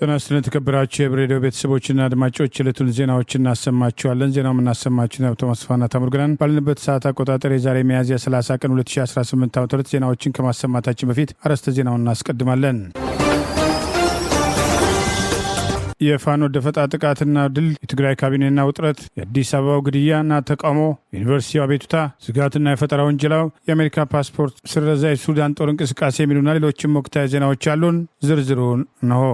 ተናስተን ተከብራችሁ የብሬዲዮ ቤተሰቦችና አድማጮች የዕለቱን ዜናዎችን እናሰማችኋለን። ዜናውን እናሰማችሁ ነው ተመስፋና ታምርግናን ባልንበት ሰዓት አቆጣጠር የዛሬ ሚያዝያ 30 ቀን 2018 ዓ.ም ዜናዎችን ከማሰማታችን በፊት አርዕስተ ዜናውን እናስቀድማለን። የፋኖ ደፈጣ ጥቃትና ድል፣ የትግራይ ካቢኔና ውጥረት፣ የአዲስ አበባው ግድያና ተቃውሞ፣ ዩኒቨርሲቲው አቤቱታ፣ ስጋትና የፈጠራ ወንጀላው፣ የአሜሪካ ፓስፖርት ስረዛ፣ የሱዳን ጦር እንቅስቃሴ የሚሉና ሌሎችም ወቅታዊ ዜናዎች አሉን። ዝርዝሩን ነው።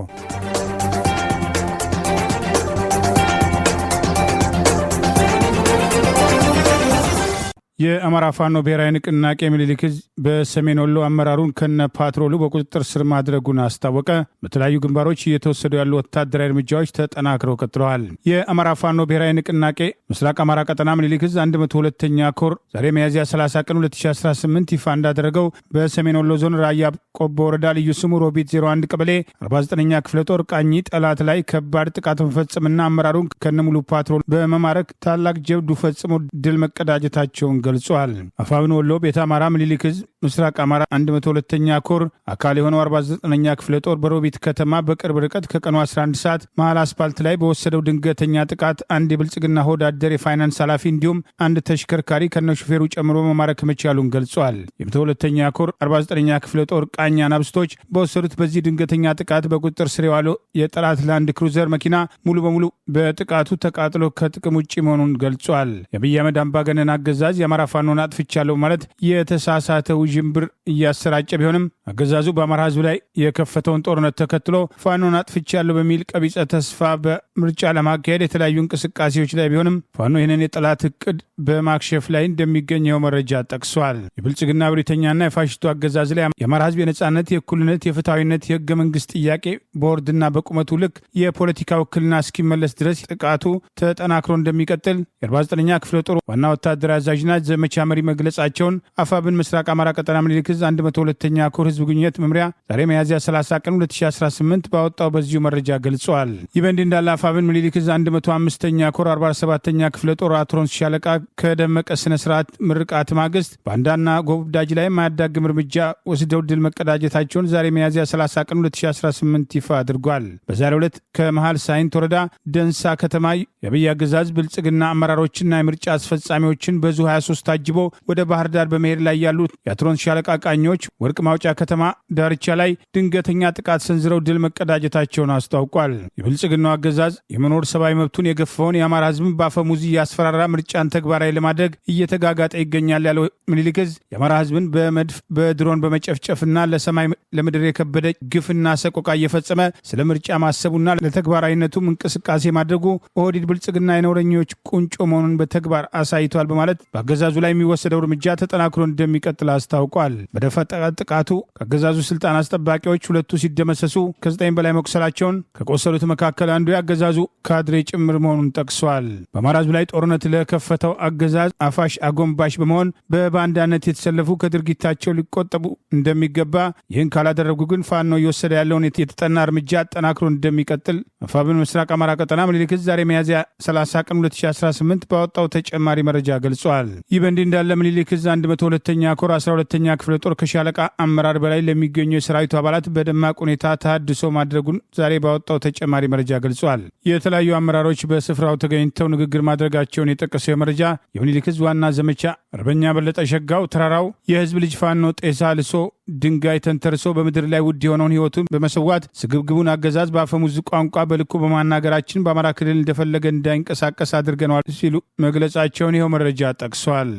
የአማራ ፋኖ ብሔራዊ ንቅናቄ ምኒልክ ዕዝ በሰሜን ወሎ አመራሩን ከነ ፓትሮሉ በቁጥጥር ስር ማድረጉን አስታወቀ። በተለያዩ ግንባሮች እየተወሰዱ ያሉ ወታደራዊ እርምጃዎች ተጠናክረው ቀጥለዋል። የአማራ ፋኖ ብሔራዊ ንቅናቄ ምስራቅ አማራ ቀጠና ምኒልክ ዕዝ 102ኛ ኮር ዛሬ ሚያዝያ 30 ቀን 2018 ይፋ እንዳደረገው በሰሜን ወሎ ዞን ራያ ቆቦ ወረዳ ልዩ ስሙ ሮቢት 01 ቀበሌ 49ኛ ክፍለ ጦር ቃኝ ጠላት ላይ ከባድ ጥቃት መፈጸምና አመራሩን ከነሙሉ ፓትሮል በመማረክ ታላቅ ጀብዱ ፈጽሞ ድል መቀዳጀታቸውን ገልጿል። አፋብን ወሎ ቤተ አማራ ምኒልክ ዕዝ ምስራቅ አማራ 102ኛ ኮር አካል የሆነው 49ኛ ክፍለ ጦር በሮቢት ከተማ በቅርብ ርቀት ከቀኑ 11 ሰዓት መሃል አስፓልት ላይ በወሰደው ድንገተኛ ጥቃት አንድ የብልጽግና ሆዳደር የፋይናንስ ኃላፊ እንዲሁም አንድ ተሽከርካሪ ከነ ሹፌሩ ጨምሮ መማረክ መቻሉን ገልጿል። የ102ኛ ኮር 49ኛ ክፍለ ጦር ቃኝ አናብስቶች በወሰዱት በዚህ ድንገተኛ ጥቃት በቁጥጥር ስር የዋለው የጠላት ላንድ ክሩዘር መኪና ሙሉ በሙሉ በጥቃቱ ተቃጥሎ ከጥቅም ውጭ መሆኑን ገልጿል። የአብይ አህመድ አምባገነን አገዛዝ የአማራ ፋኖን አጥፍቻለሁ ማለት የተሳሳተ ውዥንብር እያሰራጨ ቢሆንም አገዛዙ በአማራ ህዝብ ላይ የከፈተውን ጦርነት ተከትሎ ፋኖን አጥፍቻለሁ በሚል ቀቢጸ ተስፋ በምርጫ ለማካሄድ የተለያዩ እንቅስቃሴዎች ላይ ቢሆንም ፋኖ ይህንን የጠላት እቅድ በማክሸፍ ላይ እንደሚገኘው መረጃ ጠቅሷል። የብልጽግና ብሪተኛና የፋሽስቱ አገዛዝ ላይ የአማራ ህዝብ የነጻነት፣ የእኩልነት፣ የፍትሐዊነት፣ የህገ መንግስት ጥያቄ በወርድና በቁመቱ ልክ የፖለቲካ ውክልና እስኪመለስ ድረስ ጥቃቱ ተጠናክሮ እንደሚቀጥል የ49ኛ ክፍለ ጦር ዋና ወታደራዊ አዛዥና ዘመቻ መሪ መግለጻቸውን አፋብን ምስራቅ አማራ ቀጠና ምኒልክ ዕዝ 102ኛ ኮር ህዝብ ግንኙነት መምሪያ ዛሬ ሚያዝያ 30 ቀን 2018 ባወጣው በዚሁ መረጃ ገልጿል። ይህ በእንዲህ እንዳለ አፋብን ምኒልክ ዕዝ 105ኛ ኮር 47ኛ ክፍለ ጦር አትሮንስ ሻለቃ ከደመቀ ስነ ስርዓት ምርቃት ማግስት ባንዳና ጎብዳጅ ላይ ማያዳግም እርምጃ ወስደው ድል መቀዳጀታቸውን ዛሬ ሚያዝያ 30 ቀን 2018 ይፋ አድርጓል። በዛሬው ዕለት ከመሃል ሳይንት ወረዳ ደንሳ ከተማ የአብይ አገዛዝ ብልጽግና አመራሮችና የምርጫ አስፈጻሚዎችን በዙ 23 ታጅቦ ወደ ባህር ዳር በመሄድ ላይ ያሉት የአትሮንስ ሻለቃ ቃኞች ወርቅ ማውጫ ከተማ ዳርቻ ላይ ድንገተኛ ጥቃት ሰንዝረው ድል መቀዳጀታቸውን አስታውቋል። የብልጽግናው አገዛዝ የመኖር ሰብአዊ መብቱን የገፋውን የአማራ ህዝብን በአፈሙዝ ያስፈራራ ምርጫን ተግባራዊ ለማድረግ እየተጋጋጠ ይገኛል ያለው ምኒልክ ዕዝ የአማራ ህዝብን በመድፍ በድሮን በመጨፍጨፍና ለሰማይ ለምድር የከበደ ግፍና ሰቆቃ እየፈጸመ ስለ ምርጫ ማሰቡና ለተግባራዊነቱም እንቅስቃሴ ማድረጉ ኦህዴድ ብልጽግና የነውረኞች ቁንጮ መሆኑን በተግባር አሳይቷል በማለት በአገዛዙ ላይ የሚወሰደው እርምጃ ተጠናክሮ እንደሚቀጥል አስታውቋል። በደፈጣ ጥቃቱ ከአገዛዙ ስልጣን አስጠባቂዎች ሁለቱ ሲደመሰሱ ከ9 በላይ መቁሰላቸውን ከቆሰሉት መካከል አንዱ የአገዛዙ ካድሬ ጭምር መሆኑን ጠቅሷል። በአማራ ህዝብ ላይ ጦርነት ለከፈተው አገዛዝ አፋሽ አጎንባሽ በመሆን በባንዳነት የተሰለፉ ከድርጊታቸው ሊቆጠቡ እንደሚገባ፣ ይህን ካላደረጉ ግን ፋኖ እየወሰደ ያለውን የተጠና እርምጃ አጠናክሮ እንደሚቀጥል አፋብን ምስራቅ አማራ ቀጠና ምኒልክ ዕዝ ዛሬ ሚያዝያ 30 ቀን 2018 ባወጣው ተጨማሪ መረጃ ገልጿል። ይህ በእንዲህ እንዳለ ምኒልክ ዕዝ 102ኛ ኮር 12ኛ ክፍለ ጦር ከሻለቃ አመራር በላይ ለሚገኙ የሰራዊቱ አባላት በደማቅ ሁኔታ ተሃድሶ ማድረጉን ዛሬ ባወጣው ተጨማሪ መረጃ ገልጿል። የተለያዩ አመራሮች በስፍራው ተገኝተው ንግግር ማድረጋቸውን የጠቀሰው መረጃ የምኒልክ ዕዝ ዋና ዘመቻ አርበኛ በለጠ ሸጋው ተራራው የህዝብ ልጅ ፋኖ ጤሳ ልሶ ድንጋይ ተንተርሶ በምድር ላይ ውድ የሆነውን ህይወቱን በመሰዋት ስግብግቡን አገዛዝ በአፈሙዝ ቋንቋ በልኩ በማናገራችን በአማራ ክልል እንደፈለገ እንዳይንቀሳቀስ አድርገነዋል ሲሉ መግለጻቸውን ይኸው መረጃ ጠቅሷል።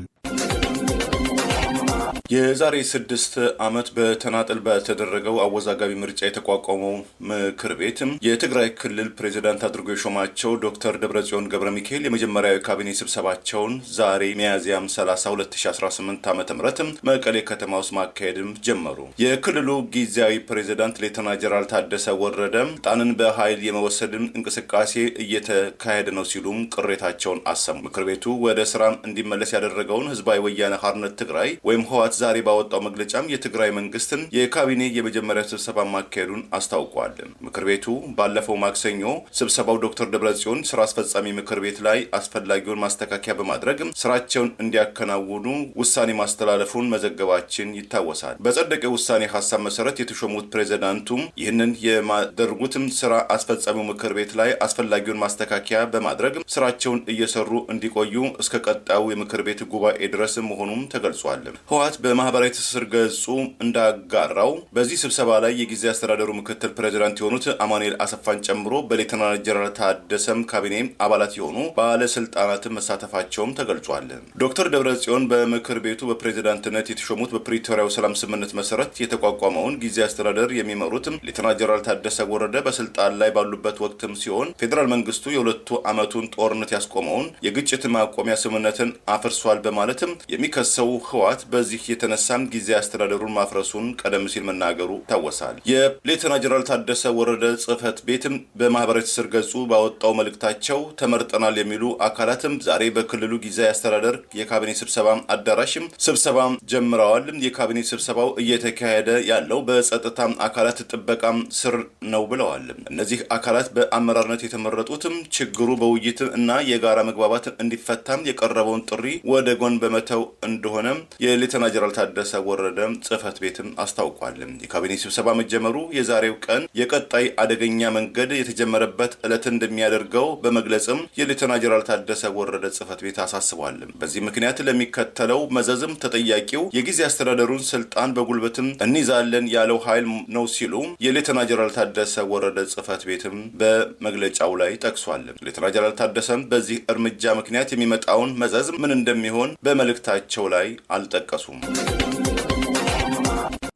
የዛሬ 6 ዓመት በተናጠል በተደረገው አወዛጋቢ ምርጫ የተቋቋመው ምክር ቤት የትግራይ ክልል ፕሬዝዳንት አድርጎ የሾማቸው ዶክተር ደብረጽዮን ገብረ ሚካኤል የመጀመሪያዊ ካቢኔ ስብሰባቸውን ዛሬ ሚያዝያ 30 2018 ዓ.ም መቀሌ ከተማ ውስጥ ማካሄድም ጀመሩ። የክልሉ ጊዜያዊ ፕሬዝዳንት ሌተና ጀነራል ታደሰ ወረደ ጣንን በኃይል የመወሰድን እንቅስቃሴ እየተካሄደ ነው ሲሉም ቅሬታቸውን አሰሙ። ምክር ቤቱ ወደ ስራ እንዲመለስ ያደረገውን ህዝባዊ ወያነ ሓርነት ትግራይ ወይም ህወሓት ዛሬ ባወጣው መግለጫም የትግራይ መንግስትን የካቢኔ የመጀመሪያ ስብሰባ ማካሄዱን አስታውቋል። ምክር ቤቱ ባለፈው ማክሰኞ ስብሰባው ዶክተር ደብረጽዮን ስራ አስፈጻሚ ምክር ቤት ላይ አስፈላጊውን ማስተካከያ በማድረግ ስራቸውን እንዲያከናውኑ ውሳኔ ማስተላለፉን መዘገባችን ይታወሳል። በጸደቀው ውሳኔ ሀሳብ መሰረት የተሾሙት ፕሬዝዳንቱም ይህንን የማደርጉትም ስራ አስፈጻሚው ምክር ቤት ላይ አስፈላጊውን ማስተካከያ በማድረግ ስራቸውን እየሰሩ እንዲቆዩ እስከ ቀጣዩ የምክር ቤት ጉባኤ ድረስ መሆኑም ተገልጿል። ህወሓት በማህበራዊ ትስስር ገጹ እንዳጋራው በዚህ ስብሰባ ላይ የጊዜ አስተዳደሩ ምክትል ፕሬዝዳንት የሆኑት አማኑኤል አሰፋን ጨምሮ በሌተናል ጀነራል ታደሰም ካቢኔ አባላት የሆኑ ባለስልጣናት መሳተፋቸውም ተገልጿል። ዶክተር ደብረጽዮን በምክር ቤቱ በፕሬዝዳንትነት የተሾሙት በፕሪቶሪያው ሰላም ስምምነት መሰረት የተቋቋመውን ጊዜ አስተዳደር የሚመሩት ሌተናል ጀነራል ታደሰ ወረደ በስልጣን ላይ ባሉበት ወቅትም ሲሆን ፌዴራል መንግስቱ የሁለቱ ዓመቱን ጦርነት ያስቆመውን የግጭት ማቆሚያ ስምምነትን አፍርሷል በማለትም የሚከሰው ህወሓት በዚህ የተነሳም ጊዜ አስተዳደሩን ማፍረሱን ቀደም ሲል መናገሩ ይታወሳል። የሌተና ጀነራል ታደሰ ወረደ ጽህፈት ቤትም በማህበራዊ ትስስር ገጹ ባወጣው መልእክታቸው ተመርጠናል የሚሉ አካላትም ዛሬ በክልሉ ጊዜያዊ አስተዳደር የካቢኔ ስብሰባ አዳራሽም ስብሰባ ጀምረዋል። የካቢኔ ስብሰባው እየተካሄደ ያለው በጸጥታ አካላት ጥበቃም ስር ነው ብለዋል። እነዚህ አካላት በአመራርነት የተመረጡትም ችግሩ በውይይት እና የጋራ መግባባት እንዲፈታም የቀረበውን ጥሪ ወደ ጎን በመተው እንደሆነ የሌተና ጀነራል ታደሰ ወረደ ጽህፈት ቤትም አስታውቋል። የካቢኔ ስብሰባ መጀመሩ የዛሬው ቀን የቀጣይ አደገኛ መንገድ የተጀመረበት ዕለት እንደሚያደርገው በመግለጽም የሌተና ጀነራል ታደሰ ወረደ ጽህፈት ቤት አሳስቧል። በዚህ ምክንያት ለሚከተለው መዘዝም ተጠያቂው የጊዜ አስተዳደሩን ስልጣን በጉልበትም እንይዛለን ያለው ኃይል ነው ሲሉ የሌተና ጀነራል ታደሰ ወረደ ጽህፈት ቤትም በመግለጫው ላይ ጠቅሷል። ሌተና ጀነራል ታደሰም በዚህ እርምጃ ምክንያት የሚመጣውን መዘዝ ምን እንደሚሆን በመልእክታቸው ላይ አልጠቀሱም።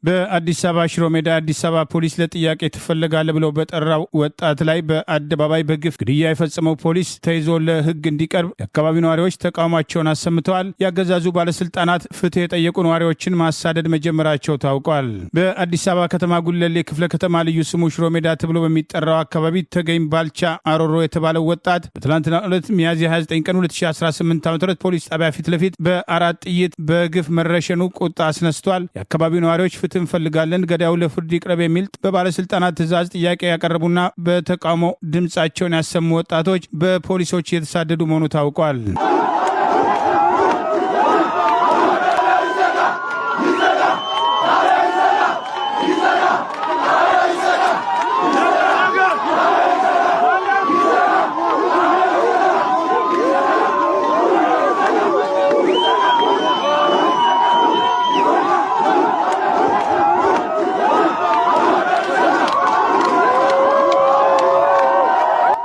በአዲስ አበባ ሽሮ ሜዳ አዲስ አበባ ፖሊስ ለጥያቄ ትፈልጋለህ ብለው በጠራው ወጣት ላይ በአደባባይ በግፍ ግድያ የፈጸመው ፖሊስ ተይዞ ለህግ እንዲቀርብ የአካባቢው ነዋሪዎች ተቃውሟቸውን አሰምተዋል። የአገዛዙ ባለስልጣናት ፍትህ የጠየቁ ነዋሪዎችን ማሳደድ መጀመራቸው ታውቋል። በአዲስ አበባ ከተማ ጉለሌ ክፍለ ከተማ ልዩ ስሙ ሽሮ ሜዳ ተብሎ በሚጠራው አካባቢ ተገኝ ባልቻ አሮሮ የተባለው ወጣት በትላንትና ዕለት ሚያዝያ 29 ቀን 2018 ዓ.ም ፖሊስ ጣቢያ ፊት ለፊት በአራት ጥይት በግፍ መረሸኑ ቁጣ አስነስቷል። የአካባቢው ነዋሪዎች ፍትህ እንፈልጋለን፣ ገዳዩ ለፍርድ ይቅረብ የሚል በባለስልጣናት ትዕዛዝ ጥያቄ ያቀረቡና በተቃውሞ ድምጻቸውን ያሰሙ ወጣቶች በፖሊሶች የተሳደዱ መሆኑ ታውቋል።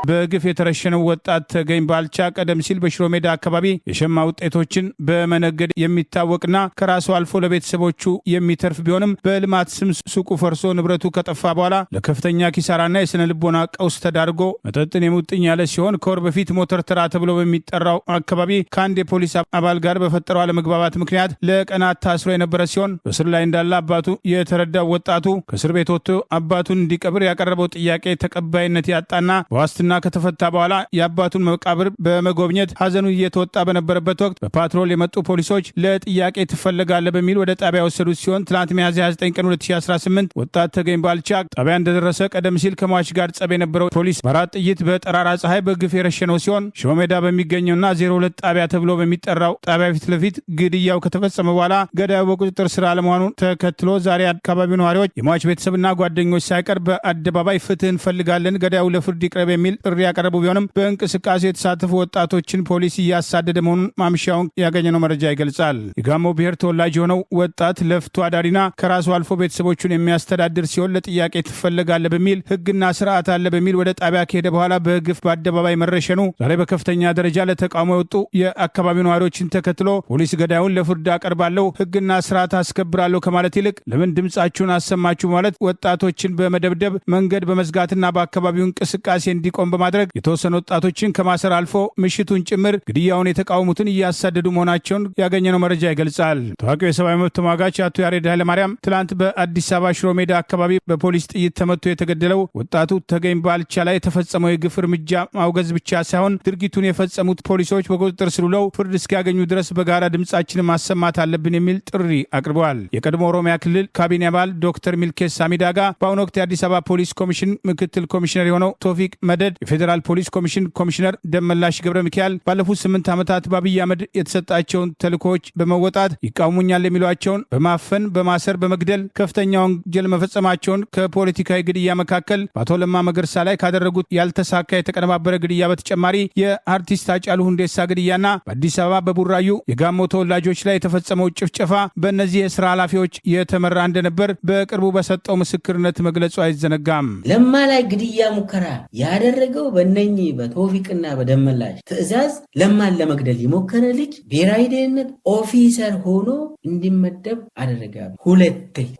በግፍ የተረሸነው ወጣት ተገኝ ባልቻ ቀደም ሲል በሽሮ ሜዳ አካባቢ የሸማ ውጤቶችን በመነገድ የሚታወቅና ከራሱ አልፎ ለቤተሰቦቹ የሚተርፍ ቢሆንም በልማት ስም ሱቁ ፈርሶ ንብረቱ ከጠፋ በኋላ ለከፍተኛ ኪሳራና የስነ ልቦና ቀውስ ተዳርጎ መጠጥን የሙጥኝ ያለ ሲሆን ከወር በፊት ሞተር ተራ ተብሎ በሚጠራው አካባቢ ከአንድ የፖሊስ አባል ጋር በፈጠረው አለመግባባት ምክንያት ለቀናት ታስሮ የነበረ ሲሆን በስር ላይ እንዳለ አባቱ የተረዳው ወጣቱ ከእስር ቤት ወጥቶ አባቱን እንዲቀብር ያቀረበው ጥያቄ ተቀባይነት ያጣና በዋስትና ከተፈታ በኋላ የአባቱን መቃብር በመጎብኘት ሀዘኑ እየተወጣ በነበረበት ወቅት በፓትሮል የመጡ ፖሊሶች ለጥያቄ ትፈልጋለህ በሚል ወደ ጣቢያ ወሰዱት ሲሆን ትናንት ሚያዝያ 29 ቀን 2018 ወጣት ተገኝ ባልቻ ጣቢያ እንደደረሰ ቀደም ሲል ከሟች ጋር ጸብ የነበረው ፖሊስ በአራት ጥይት በጠራራ ፀሐይ በግፍ የረሸነው ሲሆን ሽሮ ሜዳ በሚገኘውና 02 ጣቢያ ተብሎ በሚጠራው ጣቢያ ፊት ለፊት ግድያው ከተፈጸመ በኋላ ገዳዩ በቁጥጥር ስር አለመሆኑን ተከትሎ ዛሬ አካባቢው ነዋሪዎች የሟች ቤተሰብና ጓደኞች ሳይቀር በአደባባይ ፍትህ እንፈልጋለን፣ ገዳዩ ለፍርድ ይቅረብ የሚል ጥሪ ያቀረቡ ቢሆንም በእንቅስቃሴ የተሳተፉ ወጣቶችን ፖሊስ እያሳደደ መሆኑን ማምሻውን ያገኘነው መረጃ ይገልጻል። የጋሞ ብሔር ተወላጅ የሆነው ወጣት ለፍቶ አዳሪና ከራሱ አልፎ ቤተሰቦቹን የሚያስተዳድር ሲሆን ለጥያቄ ትፈልጋለህ በሚል ህግና ስርዓት አለ በሚል ወደ ጣቢያ ከሄደ በኋላ በግፍ በአደባባይ መረሸኑ ዛሬ በከፍተኛ ደረጃ ለተቃውሞ የወጡ የአካባቢው ነዋሪዎችን ተከትሎ ፖሊስ ገዳዩን ለፍርድ አቀርባለሁ፣ ህግና ስርዓት አስከብራለሁ ከማለት ይልቅ ለምን ድምጻችሁን አሰማችሁ ማለት ወጣቶችን በመደብደብ መንገድ በመዝጋትና በአካባቢው እንቅስቃሴ እንዲቆም ሽፋን በማድረግ የተወሰኑ ወጣቶችን ከማሰር አልፎ ምሽቱን ጭምር ግድያውን የተቃወሙትን እያሳደዱ መሆናቸውን ያገኘነው መረጃ ይገልጻል። ታዋቂው የሰብአዊ መብት ተሟጋች አቶ ያሬድ ኃይለማርያም ትላንት በአዲስ አበባ ሽሮ ሜዳ አካባቢ በፖሊስ ጥይት ተመቶ የተገደለው ወጣቱ ተገኝ ባልቻ ላይ የተፈጸመው የግፍ እርምጃ ማውገዝ ብቻ ሳይሆን ድርጊቱን የፈጸሙት ፖሊሶች በቁጥጥር ስር ውለው ፍርድ እስኪያገኙ ድረስ በጋራ ድምጻችንን ማሰማት አለብን የሚል ጥሪ አቅርበዋል። የቀድሞ ኦሮሚያ ክልል ካቢኔ አባል ዶክተር ሚልኬሳ ሚዳጋ በአሁኑ ወቅት የአዲስ አበባ ፖሊስ ኮሚሽን ምክትል ኮሚሽነር የሆነው ቶፊቅ መደድ፣ የፌዴራል ፖሊስ ኮሚሽን ኮሚሽነር ደመላሽ ገብረ ሚካኤል ባለፉት 8 ዓመታት በአብይ አህመድ የተሰጣቸውን ተልእኮዎች በመወጣት ይቃወሙኛል የሚሏቸውን በማፈን በማሰር በመግደል ከፍተኛ ወንጀል መፈጸማቸውን ከፖለቲካዊ ግድያ መካከል በአቶ ለማ መገርሳ ላይ ካደረጉት ያልተሳካ የተቀነባበረ ግድያ በተጨማሪ የአርቲስት ሃጫሉ ሁንዴሳ ግድያና በአዲስ አበባ በቡራዩ የጋሞ ተወላጆች ላይ የተፈጸመው ጭፍጨፋ በእነዚህ የስራ ኃላፊዎች የተመራ እንደነበር በቅርቡ በሰጠው ምስክርነት መግለጹ አይዘነጋም። ለማ ላይ ግድያ ሙከራ ያደረገው በእነኚህ በቶፊቅና በደመላሽ ትዕዛዝ ለማን ለመግደል የሞከረ ልጅ ብሔራዊ ደህንነት ኦፊሰር ሆኖ እንዲመደብ አደረገ።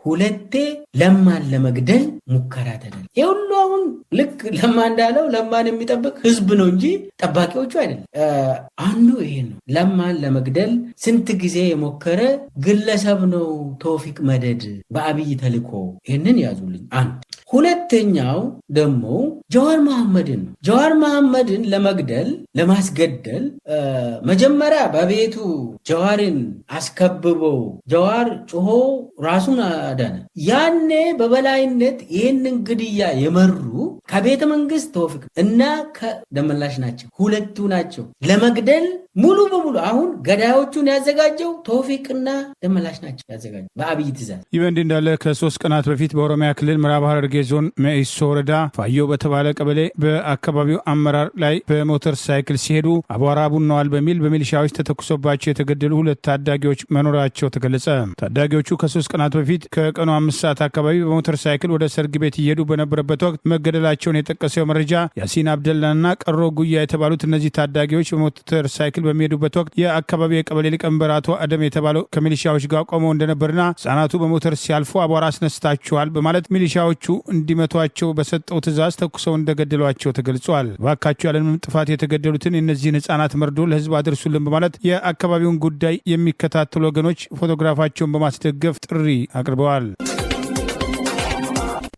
ሁለቴ ለማን ለመግደል ሙከራ ተደረገ። የሁሉ አሁን ልክ ለማ እንዳለው ለማን የሚጠብቅ ህዝብ ነው እንጂ ጠባቂዎቹ አይደለም። አንዱ ይሄ ነው። ለማን ለመግደል ስንት ጊዜ የሞከረ ግለሰብ ነው ቶፊቅ መደድ በአብይ ተልኮ። ይህንን ያዙልኝ። አንድ ሁለተኛው ደግሞ ጀዋር መሐመድን ነው። ጀዋር መሐመድን ለመግደል ለማስገደል መጀመሪያ በቤቱ ጀዋርን አስከብቦ ጀዋር ጮሆ ራሱን አዳነ። ያኔ በበላይነት ይህንን ግድያ የመሩ ከቤተ መንግስት ቶፊቅ እና ከደመላሽ ናቸው። ሁለቱ ናቸው ለመግደል ሙሉ በሙሉ አሁን ገዳዮቹን ያዘጋጀው ቶፊቅና ደመላሽ ናቸው ያዘጋጀው በአብይ ትእዛዝ። ይህ በእንዲህ እንዳለ ከ3 ቀናት በፊት በኦሮሚያ ክልል ምዕራብ ሐረርጌ ዞን መኢሶ ወረዳ ፋዮ በተባለ ቀበሌ በአካባቢው አመራር ላይ በሞተር ሳይክል ሲሄዱ አቧራ ቡነዋል በሚል በሚሊሻዎች ተተኩሶባቸው የተገደሉ 2 ታዳጊዎች መኖራቸው ተገለጸ። ታዳጊዎቹ ከ3 ቀናት በፊት ከቀኑ 5 ሰዓት አካባቢ በሞተር ሳይክል ወደ ሰርግ ቤት እየሄዱ በነበረበት ወቅት መገደላቸውን የጠቀሰው መረጃ ያሲን አብደላና ቀሮ ጉያ የተባሉት እነዚህ ታዳጊዎች በሞተር ሳይክል በሚሄዱበት ወቅት የአካባቢው የቀበሌ ሊቀመንበር አቶ አደም የተባለው ከሚሊሻዎች ጋር ቆመው እንደነበርና ህጻናቱ በሞተር ሲያልፉ አቧራ አስነስታቸዋል በማለት ሚሊሻዎቹ እንዲመቷቸው በሰጠው ትእዛዝ ተኩሰው እንደገደሏቸው ተገልጿል። ባካቸው ያለምንም ጥፋት የተገደሉትን እነዚህን ህጻናት መርዶ ለህዝብ አድርሱልን በማለት የአካባቢውን ጉዳይ የሚከታተሉ ወገኖች ፎቶግራፋቸውን በማስደገፍ ጥሪ አቅርበዋል።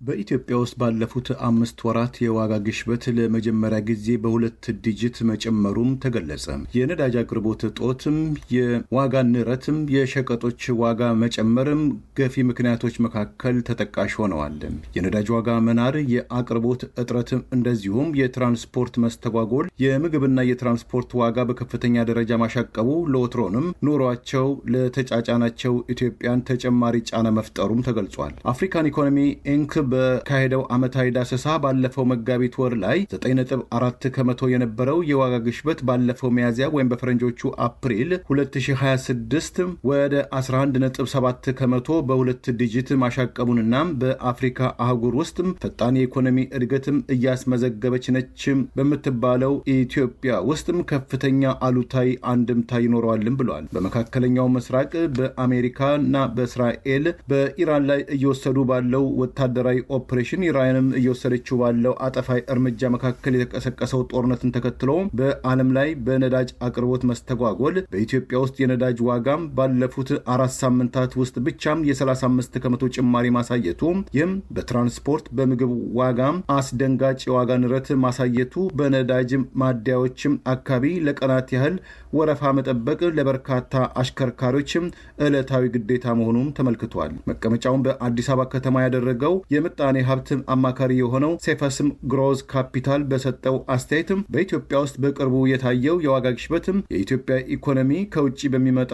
በኢትዮጵያ ውስጥ ባለፉት 5 ወራት የዋጋ ግሽበት ለመጀመሪያ ጊዜ በ2 ዲጂት መጨመሩም ተገለጸ። የነዳጅ አቅርቦት እጦትም፣ የዋጋ ንረትም፣ የሸቀጦች ዋጋ መጨመርም ገፊ ምክንያቶች መካከል ተጠቃሽ ሆነዋል። የነዳጅ ዋጋ መናር፣ የአቅርቦት እጥረትም እንደዚሁም የትራንስፖርት መስተጓጎል፣ የምግብና የትራንስፖርት ዋጋ በከፍተኛ ደረጃ ማሻቀቡ ለወትሮንም ኑሯቸው ለተጫጫናቸው ኢትዮጵያን ተጨማሪ ጫና መፍጠሩም ተገልጿል። አፍሪካን ኢኮኖሚ ኢንክ በካሄደው ዓመታዊ ዳሰሳ ባለፈው መጋቢት ወር ላይ 9.4 ከመቶ የነበረው የዋጋ ግሽበት ባለፈው ሚያዝያ ወይም በፈረንጆቹ አፕሪል 2026 ወደ 11.7 ከመቶ በ2 ዲጂት ማሻቀቡንና በአፍሪካ አህጉር ውስጥ ፈጣን የኢኮኖሚ እድገትም እያስመዘገበች ነች በምትባለው ኢትዮጵያ ውስጥ ከፍተኛ አሉታዊ አንድምታ ይኖረዋልም ብሏል። በመካከለኛው ምስራቅ በአሜሪካና በእስራኤል በኢራን ላይ እየወሰዱ ባለው ወታደራዊ ኦፕሬሽን ኢራንም እየወሰደችው ባለው አጠፋይ እርምጃ መካከል የተቀሰቀሰው ጦርነትን ተከትሎ በዓለም ላይ በነዳጅ አቅርቦት መስተጓጎል በኢትዮጵያ ውስጥ የነዳጅ ዋጋም ባለፉት 4 ሳምንታት ውስጥ ብቻም የ35 ከመቶ ጭማሪ ማሳየቱ፣ ይህም በትራንስፖርት በምግብ ዋጋም አስደንጋጭ የዋጋ ንረት ማሳየቱ በነዳጅ ማደያዎችም አካባቢ ለቀናት ያህል ወረፋ መጠበቅ ለበርካታ አሽከርካሪዎችም ዕለታዊ ግዴታ መሆኑን ተመልክቷል። መቀመጫውን በአዲስ አበባ ከተማ ያደረገው የምጣኔ ሀብት አማካሪ የሆነው ሴፈስም ግሮዝ ካፒታል በሰጠው አስተያየትም በኢትዮጵያ ውስጥ በቅርቡ የታየው የዋጋ ግሽበትም የኢትዮጵያ ኢኮኖሚ ከውጭ በሚመጣ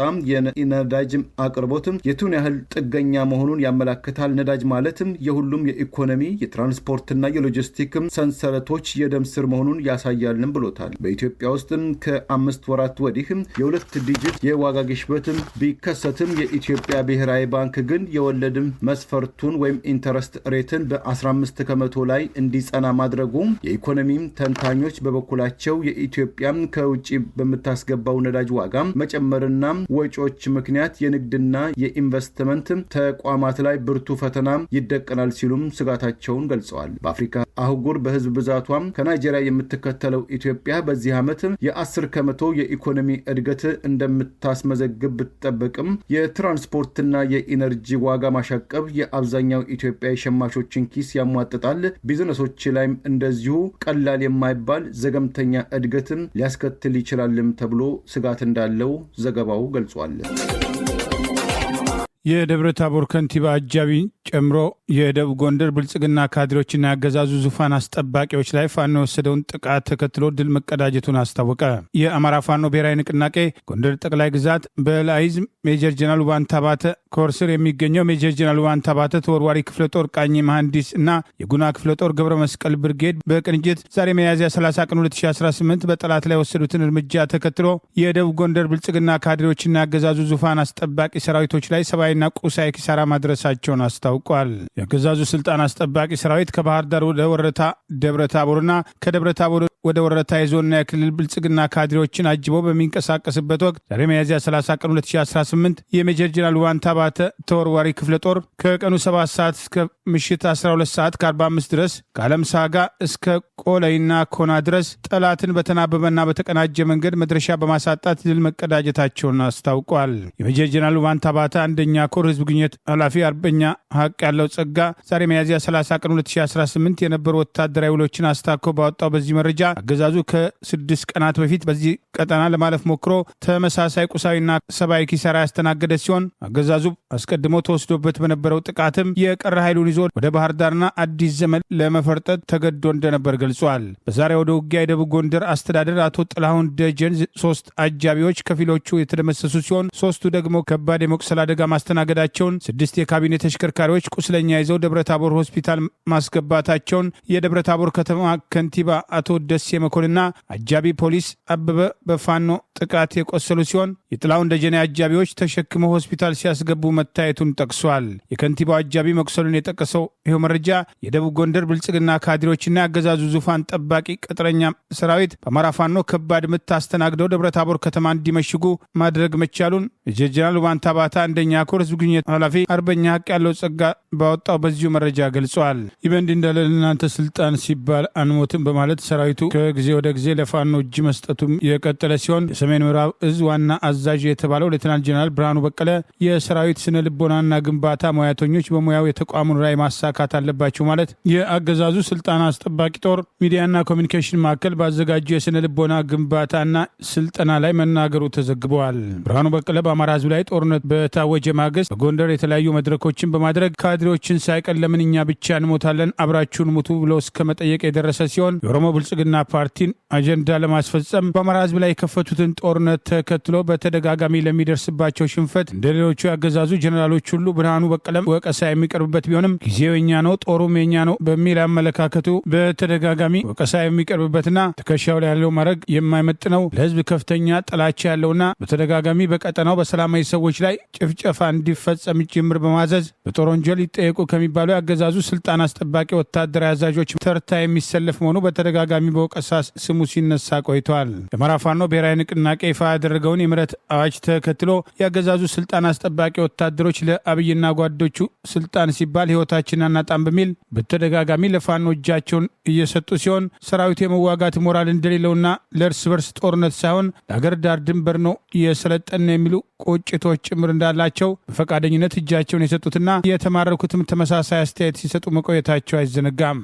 የነዳጅ አቅርቦትም የቱን ያህል ጥገኛ መሆኑን ያመላክታል። ነዳጅ ማለትም የሁሉም የኢኮኖሚ የትራንስፖርትና የሎጂስቲክም ሰንሰለቶች የደም ስር መሆኑን ያሳያልም ብሎታል። በኢትዮጵያ ውስጥም ከ5 ወራት ወዲህም የ2 ዲጂት የዋጋ ግሽበትም ቢከሰትም የኢትዮጵያ ብሔራዊ ባንክ ግን የወለድም መስፈርቱን ወይም ኢንተረስት ሬት ግኝትን በ15 ከመቶ ላይ እንዲጸና ማድረጉ የኢኮኖሚም ተንታኞች በበኩላቸው የኢትዮጵያ ከውጪ በምታስገባው ነዳጅ ዋጋ መጨመርና ወጪዎች ምክንያት የንግድና የኢንቨስትመንት ተቋማት ላይ ብርቱ ፈተና ይደቀናል ሲሉም ስጋታቸውን ገልጸዋል። በአፍሪካ አህጉር በህዝብ ብዛቷም ከናይጄሪያ የምትከተለው ኢትዮጵያ በዚህ ዓመት የ10 ከመቶ የኢኮኖሚ እድገት እንደምታስመዘግብ ብትጠበቅም የትራንስፖርትና የኢነርጂ ዋጋ ማሻቀብ የአብዛኛው ኢትዮጵያ የሸማቾችን ኪስ ያሟጥጣል፣ ቢዝነሶች ላይም እንደዚሁ ቀላል የማይባል ዘገምተኛ እድገትን ሊያስከትል ይችላልም ተብሎ ስጋት እንዳለው ዘገባው ገልጿል። የደብረ ታቦር ከንቲባ አጃቢን ጨምሮ የደቡብ ጎንደር ብልጽግና ካድሬዎችና ያገዛዙ ዙፋን አስጠባቂዎች ላይ ፋኖ የወሰደውን ጥቃት ተከትሎ ድል መቀዳጀቱን አስታወቀ። የአማራ ፋኖ ብሔራዊ ንቅናቄ ጎንደር ጠቅላይ ግዛት በላይዝ ሜጀር ጀነራል ውባንታ ባተ ኮር ስር የሚገኘው ሜጀር ጀነራል ውባንታ ባተ ተወርዋሪ ክፍለ ጦር ቃኝ መሐንዲስ እና የጉና ክፍለ ጦር ገብረ መስቀል ብርጌድ በቅንጅት ዛሬ ሚያዝያ 30 ቀን 2018 በጠላት ላይ የወሰዱትን እርምጃ ተከትሎ የደቡብ ጎንደር ብልጽግና ካድሬዎችና ያገዛዙ ዙፋን አስጠባቂ ሰራዊቶች ላይ ሰብአዊና ቁሳዊ ኪሳራ ማድረሳቸውን አስታውቋል። የአገዛዙ ስልጣን አስጠባቂ ሰራዊት ከባህር ዳር ወደ ወረታ ደብረ ታቦርና ከደብረ ታቦር ወደ ወረታ የዞንና የክልል ብልጽግና ካድሬዎችን አጅቦ በሚንቀሳቀስበት ወቅት ዛሬ ሚያዝያ 30 ቀን 2018 የሜጀር ጀነራል ውባንታ ባተ ተወርዋሪ ክፍለ ጦር ከቀኑ 7 ሰዓት እስከ ምሽት 12 ሰዓት ከ45 ድረስ ከዓለም ሳጋ እስከ ቆለይና ኮና ድረስ ጠላትን በተናበበና በተቀናጀ መንገድ መድረሻ በማሳጣት ድል መቀዳጀታቸውን አስታውቋል። የሜጀር ጀነራል ውባንታ ባተ አንደኛ ኮር ህዝብ ግንኙነት ኃላፊ አርበኛ ሀቅ ያለው ጸጋ ዛሬ ሚያዝያ 30 ቀን 2018 የነበሩ ወታደራዊ ውሎችን አስታኮ ባወጣው በዚህ መረጃ አገዛዙ ከ6 ቀናት በፊት በዚህ ቀጠና ለማለፍ ሞክሮ ተመሳሳይ ቁሳዊና ሰብአዊ ኪሳራ ያስተናገደ ሲሆን አገዛዙ አስቀድሞ ተወስዶበት በነበረው ጥቃትም የቀረ ኃይሉን ይዞ ወደ ባህር ዳርና አዲስ ዘመን ለመፈርጠጥ ተገዶ እንደነበር ገልጿል። በዛሬ ወደ ውጊያ የደቡብ ጎንደር አስተዳደር አቶ ጥላሁን ደጀን 3 አጃቢዎች ከፊሎቹ የተደመሰሱ ሲሆን 3ቱ ደግሞ ከባድ የመቁሰል አደጋ ማስተናገዳቸውን፣ 6 የካቢኔ ተሽከርካሪዎች ቁስለኛ ይዘው ደብረታቦር ሆስፒታል ማስገባታቸውን የደብረታቦር ከተማ ከንቲባ አቶ ደሴ መኮንንና አጃቢ ፖሊስ አበበ በፋኖ ጥቃት የቆሰሉ ሲሆን የጥላሁን ደጀኔ አጃቢዎች ተሸክመው ሆስፒታል ሲያስገቡ መታየቱን ጠቅሷል። የከንቲባው አጃቢ መቁሰሉን የጠቀሰው ይኸው መረጃ የደቡብ ጎንደር ብልጽግና ካድሬዎችና ያገዛዙ ዙፋን ጠባቂ ቅጥረኛ ሰራዊት በአማራ ፋኖ ከባድ ምት አስተናግደው ደብረታቦር ከተማ እንዲመሽጉ ማድረግ መቻሉን ሜጀር ጀነራል ውባንታ ባተ አንደኛ ኮር ህዝብ ግንኙነት ኃላፊ አርበኛ ሀቅ ያለው ጸጋ ባወጣው በዚሁ መረጃ ገልጿል። ይህ በእንዲህ እንዳለ ለእናንተ ስልጣን ሲባል አንሞትም በማለት ሰራዊቱ ከጊዜ ወደ ጊዜ ለፋኖ እጅ መስጠቱም የቀጠለ ሲሆን የሰሜን ምዕራብ እዝ ዋና አዛዥ የተባለው ሌተናንት ጀነራል ብርሃኑ በቀለ የሰራዊት ስነ ልቦናና ግንባታ ሙያተኞች በሙያው የተቋሙን ራዕይ ማሳካት አለባቸው ማለት የአገዛዙ ስልጣን አስጠባቂ ጦር ሚዲያና ኮሚኒኬሽን ማዕከል ባዘጋጀው የስነ ልቦና ግንባታና ስልጠና ላይ መናገሩ ተዘግበዋል። ብርሃኑ በቀለ በአማራ ህዝብ ላይ ጦርነት በታወጀ ማግስት በጎንደር የተለያዩ መድረኮችን በማድረግ ካድሬዎችን ሳይቀር ለምን እኛ ብቻ እንሞታለን አብራችሁን ሙቱ ብሎ እስከ መጠየቅ የደረሰ ሲሆን የኦሮሞ ብልጽግና ፓርቲን አጀንዳ ለማስፈጸም በአማራ ህዝብ ላይ የከፈቱትን ጦርነት ተከትሎ በተደጋጋሚ ለሚደርስባቸው ሽንፈት እንደ ሌሎቹ ያገዛዙ ጀኔራሎች ሁሉ ብርሃኑ በቀለም ወቀሳ የሚቀርብበት ቢሆንም ጊዜው የኛ ነው ጦሩም የኛ ነው በሚል አመለካከቱ በተደጋጋሚ ወቀሳ የሚቀርብበትና ትከሻው ላይ ያለው ማድረግ የማይመጥነው ለህዝብ ከፍተኛ ጥላቻ ያለውና በተደጋጋሚ በቀጠናው በሰላማዊ ሰዎች ላይ ጭፍጨፋ እንዲፈጸም ጭምር በማዘዝ በጦር ወንጀል ይጠየቁ ከሚባሉ ያገዛዙ ስልጣን አስጠባቂ ወታደራዊ አዛዦች ተርታ የሚሰለፍ መሆኑ በተደጋጋሚ በወቀሳ ስሙ ሲነሳ ቆይተዋል። የአማራ ፋኖ ብሔራዊ ንቅናቄ ይፋ ያደረገውን የምህረት አዋጅ ተከትሎ ያገዛዙ ስልጣን አስጠባቂ ወታደሮች ለአብይና ጓዶቹ ስልጣን ሲባል ህይወታችንን አናጣም በሚል በተደጋጋሚ ለፋኖ እጃቸውን እየሰጡ ሲሆን ሰራዊቱ የመዋጋት ሞራል እንደሌለውና ለእርስ በርስ ጦርነት ሳይሆን ለሀገር ዳር ድንበር ነው እየሰለጠን የሚሉ ቁጭቶች ጭምር እንዳላቸው በፈቃደኝነት እጃቸውን የሰጡትና የተማረኩትም ተመሳሳይ አስተያየት ሲሰጡ መቆየታቸው አይዘነጋም።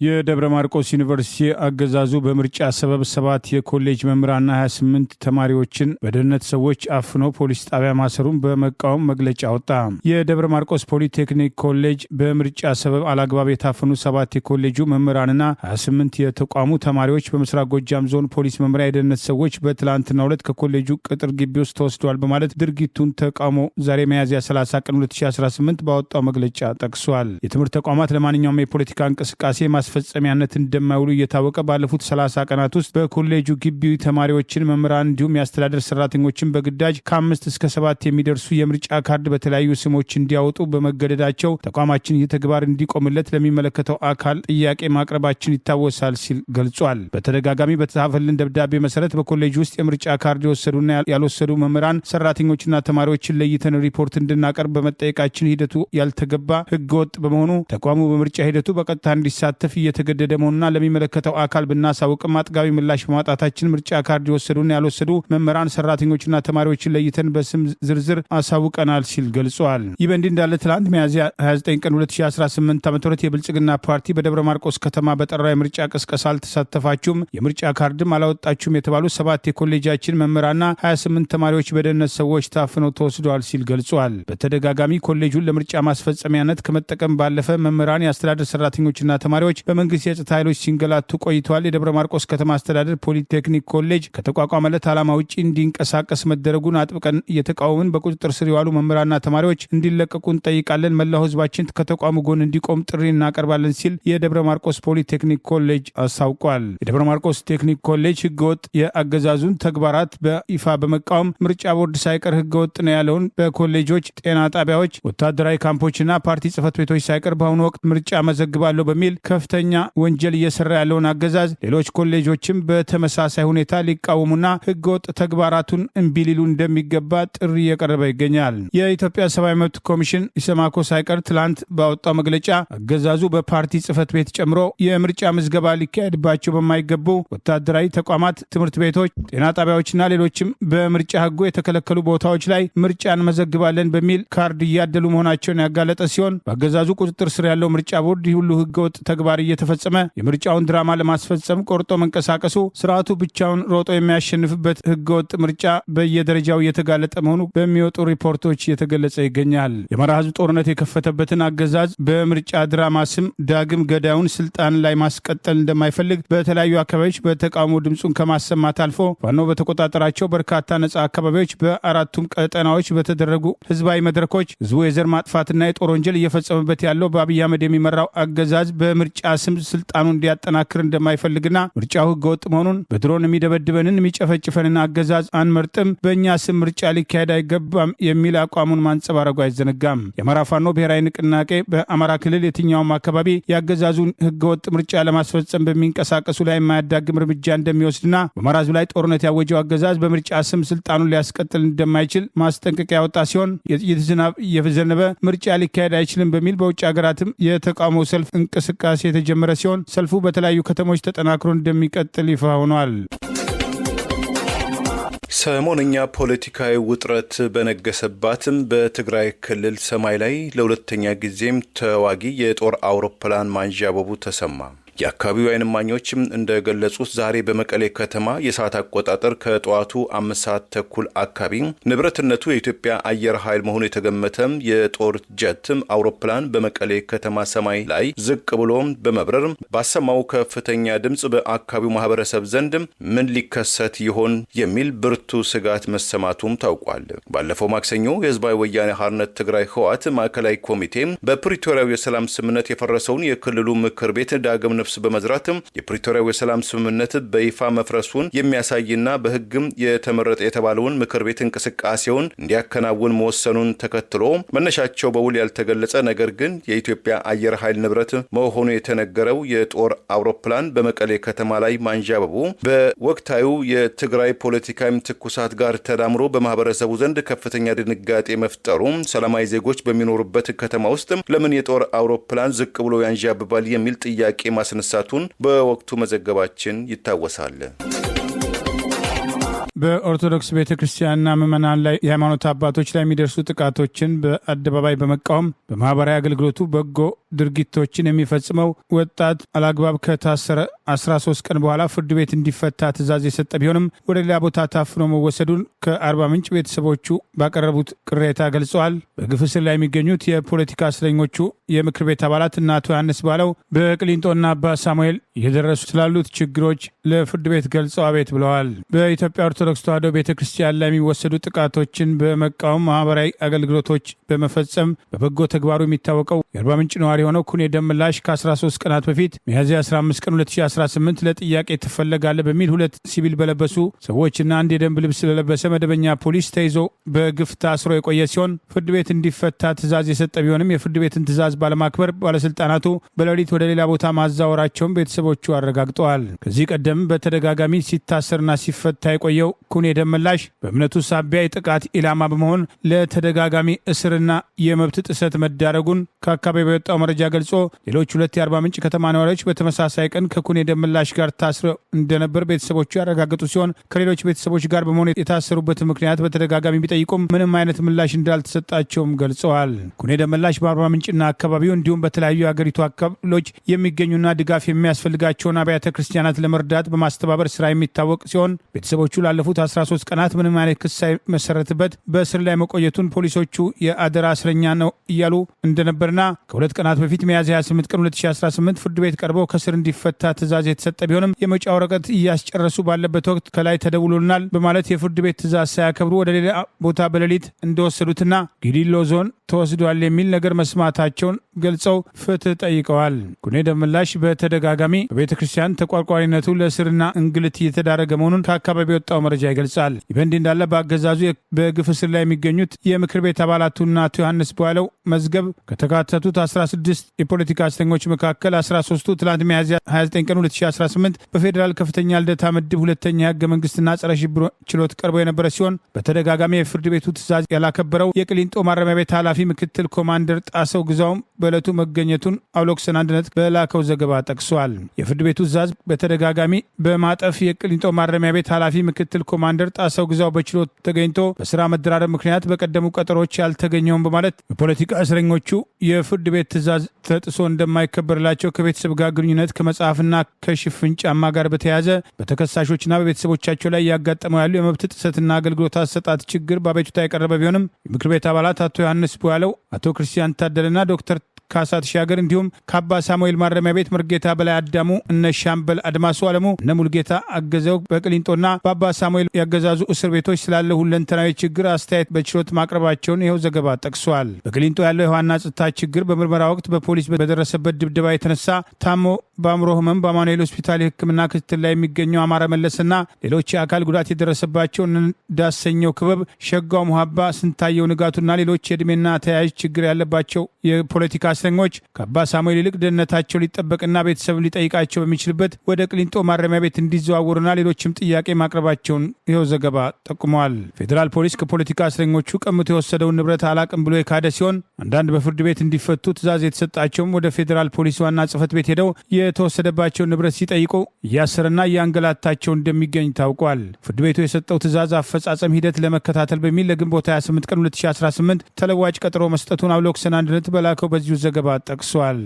የደብረ ማርቆስ ዩኒቨርሲቲ አገዛዙ በምርጫ ሰበብ 7 የኮሌጅ መምህራንና 28 ተማሪዎችን በደህንነት ሰዎች አፍኖ ፖሊስ ጣቢያ ማሰሩን በመቃወም መግለጫ ወጣ። የደብረ ማርቆስ ፖሊቴክኒክ ኮሌጅ በምርጫ ሰበብ አላግባብ የታፈኑ 7 የኮሌጁ መምህራንና 28 የተቋሙ ተማሪዎች በምስራቅ ጎጃም ዞን ፖሊስ መምሪያ የደህንነት ሰዎች በትላንትናው ዕለት ከኮሌጁ ቅጥር ግቢ ውስጥ ተወስደዋል በማለት ድርጊቱን ተቃውሞ ዛሬ ሚያዝያ 30 ቀን 2018 ባወጣው መግለጫ ጠቅሷል። የትምህርት ተቋማት ለማንኛውም የፖለቲካ እንቅስቃሴ ማስፈጸሚያነት እንደማይውሉ እየታወቀ ባለፉት 30 ቀናት ውስጥ በኮሌጁ ግቢ ተማሪዎችን፣ መምህራን እንዲሁም የአስተዳደር ሰራተኞችን በግዳጅ ከ5 እስከ 7 የሚደርሱ የምርጫ ካርድ በተለያዩ ስሞች እንዲያወጡ በመገደዳቸው ተቋማችን ይህ ተግባር እንዲቆምለት ለሚመለከተው አካል ጥያቄ ማቅረባችን ይታወሳል ሲል ገልጿል። በተደጋጋሚ በተጻፈልን ደብዳቤ መሰረት በኮሌጁ ውስጥ የምርጫ ካርድ የወሰዱና ያልወሰዱ መምህራን፣ ሰራተኞችና ተማሪዎችን ለይተን ሪፖርት እንድናቀርብ በመጠየቃችን ሂደቱ ያልተገባ ህገወጥ በመሆኑ ተቋሙ በምርጫ ሂደቱ በቀጥታ እንዲሳተፍ እየተገደደ መሆኑና ለሚመለከተው አካል ብናሳውቅም አጥጋቢ ምላሽ በማጣታችን ምርጫ ካርድ የወሰዱና ያልወሰዱ መምህራን፣ ሰራተኞችና ተማሪዎችን ለይተን በስም ዝርዝር አሳውቀናል ሲል ገልጿል። ይህ በእንዲህ እንዳለ ትላንት ሚያዝያ 29 ቀን 2018 ዓ.ም የብልጽግና ፓርቲ በደብረ ማርቆስ ከተማ በጠራው የምርጫ ቅስቀሳ አልተሳተፋችሁም፣ የምርጫ ካርድም አላወጣችሁም የተባሉ 7 የኮሌጃችን መምህራንና 28 ተማሪዎች በደህንነት ሰዎች ታፍነው ተወስደዋል ሲል ገልጿል። በተደጋጋሚ ኮሌጁን ለምርጫ ማስፈጸሚያነት ከመጠቀም ባለፈ መምህራን፣ የአስተዳደር ሰራተኞችና ተማሪዎች በመንግስት የጸጥታ ኃይሎች ሲንገላቱ ቆይተዋል። የደብረ ማርቆስ ከተማ አስተዳደር ፖሊቴክኒክ ኮሌጅ ከተቋቋመለት ዓላማ ውጭ እንዲንቀሳቀስ መደረጉን አጥብቀን እየተቃወምን በቁጥጥር ስር የዋሉ መምህራንና ተማሪዎች እንዲለቀቁ እንጠይቃለን። መላው ህዝባችን ከተቋሙ ጎን እንዲቆም ጥሪ እናቀርባለን ሲል የደብረ ማርቆስ ፖሊቴክኒክ ኮሌጅ አስታውቋል። የደብረ ማርቆስ ቴክኒክ ኮሌጅ ህገወጥ የአገዛዙን ተግባራት በይፋ በመቃወም ምርጫ ቦርድ ሳይቀር ህገወጥ ነው ያለውን በኮሌጆች፣ ጤና ጣቢያዎች፣ ወታደራዊ ካምፖችና ፓርቲ ጽህፈት ቤቶች ሳይቀር በአሁኑ ወቅት ምርጫ መዘግባለሁ በሚል ከፍተኛ ወንጀል እየሰራ ያለውን አገዛዝ ሌሎች ኮሌጆችም በተመሳሳይ ሁኔታ ሊቃወሙና ህገወጥ ተግባራቱን እምቢ ሊሉ እንደሚገባ ጥሪ እየቀረበ ይገኛል። የኢትዮጵያ ሰብአዊ መብት ኮሚሽን ኢሰማኮ ሳይቀር ትላንት ባወጣው መግለጫ አገዛዙ በፓርቲ ጽህፈት ቤት ጨምሮ የምርጫ ምዝገባ ሊካሄድባቸው በማይገቡ ወታደራዊ ተቋማት፣ ትምህርት ቤቶች፣ ጤና ጣቢያዎችና ሌሎችም በምርጫ ህጉ የተከለከሉ ቦታዎች ላይ ምርጫ እንመዘግባለን በሚል ካርድ እያደሉ መሆናቸውን ያጋለጠ ሲሆን በአገዛዙ ቁጥጥር ስር ያለው ምርጫ ቦርድ ይህ ሁሉ ህገወጥ ተግባር እየተፈጸመ የምርጫውን ድራማ ለማስፈጸም ቆርጦ መንቀሳቀሱ ስርዓቱ ብቻውን ሮጦ የሚያሸንፍበት ህገወጥ ምርጫ በየደረጃው እየተጋለጠ መሆኑ በሚወጡ ሪፖርቶች እየተገለጸ ይገኛል። የአማራ ህዝብ ጦርነት የከፈተበትን አገዛዝ በምርጫ ድራማ ስም ዳግም ገዳዩን ስልጣን ላይ ማስቀጠል እንደማይፈልግ በተለያዩ አካባቢዎች በተቃውሞ ድምፁን ከማሰማት አልፎ ፋኖ በተቆጣጠራቸው በርካታ ነጻ አካባቢዎች በአራቱም ቀጠናዎች በተደረጉ ህዝባዊ መድረኮች ህዝቡ የዘር ማጥፋትና የጦር ወንጀል እየፈጸመበት ያለው በአብይ አህመድ የሚመራው አገዛዝ በምርጫ ስም ስልጣኑ እንዲያጠናክር እንደማይፈልግና ምርጫው ህገወጥ መሆኑን በድሮን የሚደበድበንን የሚጨፈጭፈንን አገዛዝ አንመርጥም፣ በእኛ ስም ምርጫ ሊካሄድ አይገባም የሚል አቋሙን ማንጸባረጉ አይዘነጋም። የአማራ ፋኖ ብሔራዊ ንቅናቄ በአማራ ክልል የትኛውም አካባቢ የአገዛዙን ህገወጥ ምርጫ ለማስፈጸም በሚንቀሳቀሱ ላይ የማያዳግም እርምጃ እንደሚወስድና በአማራ ህዝብ ላይ ጦርነት ያወጀው አገዛዝ በምርጫ ስም ስልጣኑን ሊያስቀጥል እንደማይችል ማስጠንቀቂያ ያወጣ ሲሆን ዝናብ እየዘነበ ምርጫ ሊካሄድ አይችልም በሚል በውጭ ሀገራትም የተቃውሞ ሰልፍ እንቅስቃሴ የተጀመረ ሲሆን ሰልፉ በተለያዩ ከተሞች ተጠናክሮ እንደሚቀጥል ይፋ ሆኗል። ሰሞነኛ ፖለቲካዊ ውጥረት በነገሰባትም በትግራይ ክልል ሰማይ ላይ ለሁለተኛ ጊዜም ተዋጊ የጦር አውሮፕላን ማንዣበቡ ተሰማ። የአካባቢው ዓይን እማኞችም እንደገለጹት ዛሬ በመቀሌ ከተማ የሰዓት አቆጣጠር ከጠዋቱ 5 ሰዓት ተኩል አካባቢ ንብረትነቱ የኢትዮጵያ አየር ኃይል መሆኑ የተገመተም የጦር ጀትም አውሮፕላን በመቀሌ ከተማ ሰማይ ላይ ዝቅ ብሎ በመብረር ባሰማው ከፍተኛ ድምፅ በአካባቢው ማህበረሰብ ዘንድ ምን ሊከሰት ይሆን የሚል ብርቱ ስጋት መሰማቱም ታውቋል። ባለፈው ማክሰኞ የህዝባዊ ወያኔ ሓርነት ትግራይ ህወሓት ማዕከላዊ ኮሚቴ በፕሪቶሪያው የሰላም ስምምነት የፈረሰውን የክልሉ ምክር ቤት ዳግም ነፍስ በመዝራትም የፕሪቶሪያው የሰላም ስምምነት በይፋ መፍረሱን የሚያሳይና በህግም የተመረጠ የተባለውን ምክር ቤት እንቅስቃሴውን እንዲያከናውን መወሰኑን ተከትሎ መነሻቸው በውል ያልተገለጸ ነገር ግን የኢትዮጵያ አየር ኃይል ንብረት መሆኑ የተነገረው የጦር አውሮፕላን በመቀሌ ከተማ ላይ ማንዣበቡ በወቅታዊ የትግራይ ፖለቲካዊ ትኩሳት ጋር ተዳምሮ በማህበረሰቡ ዘንድ ከፍተኛ ድንጋጤ መፍጠሩ ሰላማዊ ዜጎች በሚኖሩበት ከተማ ውስጥ ለምን የጦር አውሮፕላን ዝቅ ብሎ ያንዣብባል የሚል ጥያቄ ማስነሳቱን በወቅቱ መዘገባችን ይታወሳል። በኦርቶዶክስ ቤተ ክርስቲያንና ምዕመናን ላይ የሃይማኖት አባቶች ላይ የሚደርሱ ጥቃቶችን በአደባባይ በመቃወም በማህበራዊ አገልግሎቱ በጎ ድርጊቶችን የሚፈጽመው ወጣት አላግባብ ከታሰረ 13 ቀን በኋላ ፍርድ ቤት እንዲፈታ ትዕዛዝ የሰጠ ቢሆንም ወደ ሌላ ቦታ ታፍኖ መወሰዱን ከአርባ ምንጭ ቤተሰቦቹ ባቀረቡት ቅሬታ ገልጸዋል። በግፍ እስር ላይ የሚገኙት የፖለቲካ እስረኞቹ የምክር ቤት አባላት እና አቶ ዮሐንስ ባለው በቅሊንጦና አባ ሳሙኤል እየደረሱ ስላሉት ችግሮች ለፍርድ ቤት ገልጸው አቤት ብለዋል። በኢትዮጵያ ኦርቶዶክስ በኦርቶዶክስ ተዋሕዶ ቤተክርስቲያን ላይ የሚወሰዱ ጥቃቶችን በመቃወም ማህበራዊ አገልግሎቶች በመፈጸም በበጎ ተግባሩ የሚታወቀው የአርባ ምንጭ ነዋሪ የሆነው ኩኔ ደምላሽ ከ13 ቀናት በፊት ሚያዝያ 15 ቀን 2018 ለጥያቄ ትፈለጋለህ በሚል ሁለት ሲቪል በለበሱ ሰዎችና አንድ የደንብ ልብስ ለለበሰ መደበኛ ፖሊስ ተይዞ በግፍ ታስሮ የቆየ ሲሆን ፍርድ ቤት እንዲፈታ ትዕዛዝ የሰጠ ቢሆንም የፍርድ ቤትን ትዕዛዝ ባለማክበር ባለስልጣናቱ በሌሊት ወደ ሌላ ቦታ ማዛወራቸውን ቤተሰቦቹ አረጋግጠዋል። ከዚህ ቀደም በተደጋጋሚ ሲታሰርና ሲፈታ የቆየው ኩኔ ደምላሽ በእምነቱ ሳቢያ የጥቃት ኢላማ በመሆን ለተደጋጋሚ እስርና የመብት ጥሰት መዳረጉን ከአካባቢው የወጣው መረጃ ገልጾ ሌሎች ሁለት የአርባ ምንጭ ከተማ ነዋሪዎች በተመሳሳይ ቀን ከኩኔ ደምላሽ ጋር ታስረው እንደነበር ቤተሰቦቹ ያረጋገጡ ሲሆን ከሌሎች ቤተሰቦች ጋር በመሆን የታሰሩበት ምክንያት በተደጋጋሚ ቢጠይቁም ምንም አይነት ምላሽ እንዳልተሰጣቸውም ገልጸዋል። ኩኔ ደምላሽ በአርባ ምንጭና አካባቢው እንዲሁም በተለያዩ የአገሪቱ አካባቢዎች የሚገኙና ድጋፍ የሚያስፈልጋቸውን አብያተ ክርስቲያናት ለመርዳት በማስተባበር ስራ የሚታወቅ ሲሆን ቤተሰቦቹ ላለፉት 13 ቀናት ምንም አይነት ክስ ሳይመሰረትበት በእስር ላይ መቆየቱን ፖሊሶቹ የአደራ እስረኛ ነው እያሉ እንደነበርና ከሁለት ቀናት በፊት ሚያዝያ 28 ቀን 2018 ፍርድ ቤት ቀርበው ከስር እንዲፈታ ትዕዛዝ የተሰጠ ቢሆንም የመውጫ ወረቀት እያስጨረሱ ባለበት ወቅት ከላይ ተደውሎናል በማለት የፍርድ ቤት ትዕዛዝ ሳያከብሩ ወደ ሌላ ቦታ በሌሊት እንደወሰዱትና ጊዲሎ ዞን ተወስዷል የሚል ነገር መስማታቸውን ገልጸው ፍትህ ጠይቀዋል። ኩኔ ደምላሽ በተደጋጋሚ በቤተ ክርስቲያን ተቋርቋሪነቱ ለእስርና እንግልት እየተዳረገ መሆኑን ከአካባቢ የወጣው መረጃ ይገልጻል። ይህ በእንዲህ እንዳለ በአገዛዙ በግፍ እስር ላይ የሚገኙት የምክር ቤት አባላቱና አቶ ዮሐንስ በኋላው መዝገብ ከተካተቱት 16 የፖለቲካ እስረኞች መካከል 13ቱ ትላንት ሚያዝያ 29 ቀን 2018 በፌዴራል ከፍተኛ ልደታ ምድብ ሁለተኛ የህገ መንግስትና ጸረ ሽብር ችሎት ቀርቦ የነበረ ሲሆን በተደጋጋሚ የፍርድ ቤቱ ትዕዛዝ ያላከበረው የቅሊንጦ ማረሚያ ቤት ኃላፊ ምክትል ኮማንደር ጣሰው ግዛውም በዕለቱ መገኘቱን አውሎክሰን አንድነት በላከው ዘገባ ጠቅሷል። የፍርድ ቤቱ ትዕዛዝ በተደጋጋሚ በማጠፍ የቅሊንጦ ማረሚያ ቤት ኃላፊ ምክትል ኮማንደር ጣሰው ግዛው በችሎት ተገኝቶ በስራ መደራረብ ምክንያት በቀደሙ ቀጠሮች ያልተገኘውን በማለት በፖለቲካ እስረኞቹ የፍርድ ቤት ትዕዛዝ ተጥሶ እንደማይከበርላቸው ከቤተሰብ ጋር ግንኙነት ከመጽሐፍና ከሽፍን ጫማ ጋር በተያያዘ በተከሳሾችና በቤተሰቦቻቸው ላይ ያጋጠመው ያሉ የመብት ጥሰትና አገልግሎት አሰጣጥ ችግር በአቤቱታ የቀረበ ቢሆንም የምክር ቤት አባላት አቶ ዮሐንስ ቧያለው፣ አቶ ክርስቲያን ታደለና ዶክተር ካሳ ተሻገር እንዲሁም ከአባ ሳሙኤል ማረሚያ ቤት ምርጌታ በላይ አዳሙ፣ እነ ሻምበል አድማሱ አለሙ፣ እነ ሙልጌታ አገዘው በቅሊንጦና በአባ ሳሙኤል ያገዛዙ እስር ቤቶች ስላለ ሁለንተናዊ ችግር አስተያየት በችሎት ማቅረባቸውን ይኸው ዘገባ ጠቅሷል። በቅሊንጦ ያለው የዋና ጸጥታ ችግር በምርመራ ወቅት በፖሊስ በደረሰበት ድብደባ የተነሳ ታሞ በአእምሮ ህመም በአማኑኤል ሆስፒታል የሕክምና ክትትል ላይ የሚገኘው አማረ መለስና ሌሎች የአካል ጉዳት የደረሰባቸው ዳሰኘው ክበብ፣ ሸጋው ሙሀባ፣ ስንታየው ንጋቱና ሌሎች የዕድሜና ተያያዥ ችግር ያለባቸው የፖለቲካ እስረኞች ከአባ ሳሙኤል ይልቅ ደህንነታቸው ሊጠበቅና ቤተሰብ ሊጠይቃቸው በሚችልበት ወደ ቅሊንጦ ማረሚያ ቤት እንዲዘዋወሩና ሌሎችም ጥያቄ ማቅረባቸውን ይኸው ዘገባ ጠቁመዋል። ፌዴራል ፖሊስ ከፖለቲካ እስረኞቹ ቀምቶ የወሰደውን ንብረት አላቅም ብሎ የካደ ሲሆን አንዳንድ በፍርድ ቤት እንዲፈቱ ትዕዛዝ የተሰጣቸውም ወደ ፌዴራል ፖሊስ ዋና ጽሕፈት ቤት ሄደው የተወሰደባቸውን ንብረት ሲጠይቁ እያሰረና እያንገላታቸው እንደሚገኝ ታውቋል። ፍርድ ቤቱ የሰጠው ትዕዛዝ አፈጻጸም ሂደት ለመከታተል በሚል ለግንቦት 28 ቀን 2018 ተለዋጭ ቀጠሮ መስጠቱን አውሎክሰን አንድነት በላከው በዚሁ ዘገባ ጠቅሷል።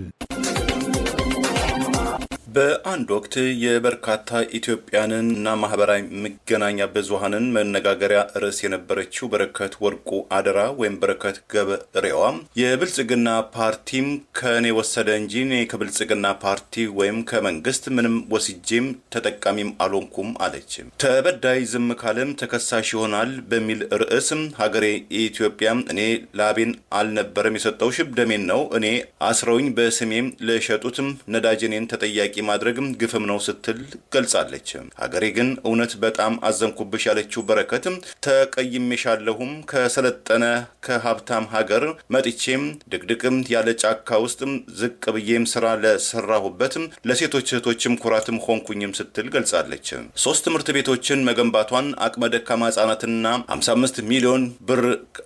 በአንድ ወቅት የበርካታ ኢትዮጵያንና ማህበራዊ መገናኛ ብዙሃንን መነጋገሪያ ርዕስ የነበረችው በረከት ወርቁ አደራ ወይም በረከት ገበሬዋ የብልጽግና ፓርቲም ከኔ ወሰደ እንጂ እኔ ከብልጽግና ፓርቲ ወይም ከመንግስት ምንም ወስጄም ተጠቃሚም አልሆንኩም አለች። ተበዳይ ዝም ካለም ተከሳሽ ይሆናል በሚል ርዕስም ሀገሬ ኢትዮጵያ እኔ ላቤን አልነበረም የሰጠው ሽብደሜን ነው እኔ አስረውኝ በስሜም ለሸጡትም ነዳጅኔን ተጠያቂ ማድረግም ግፍም ነው ስትል ገልጻለች። ሀገሬ ግን እውነት በጣም አዘንኩብሽ ያለችው በረከትም ተቀይሜሻለሁም ከሰለጠነ ከሀብታም ሀገር መጥቼም ድቅድቅም ያለ ጫካ ውስጥም ዝቅ ብዬም ስራ ለሰራሁበትም ለሴቶች እህቶችም ኩራትም ሆንኩኝም ስትል ገልጻለች። 3 ትምህርት ቤቶችን መገንባቷን አቅመ ደካማ ህጻናትና 55 ሚሊዮን ብር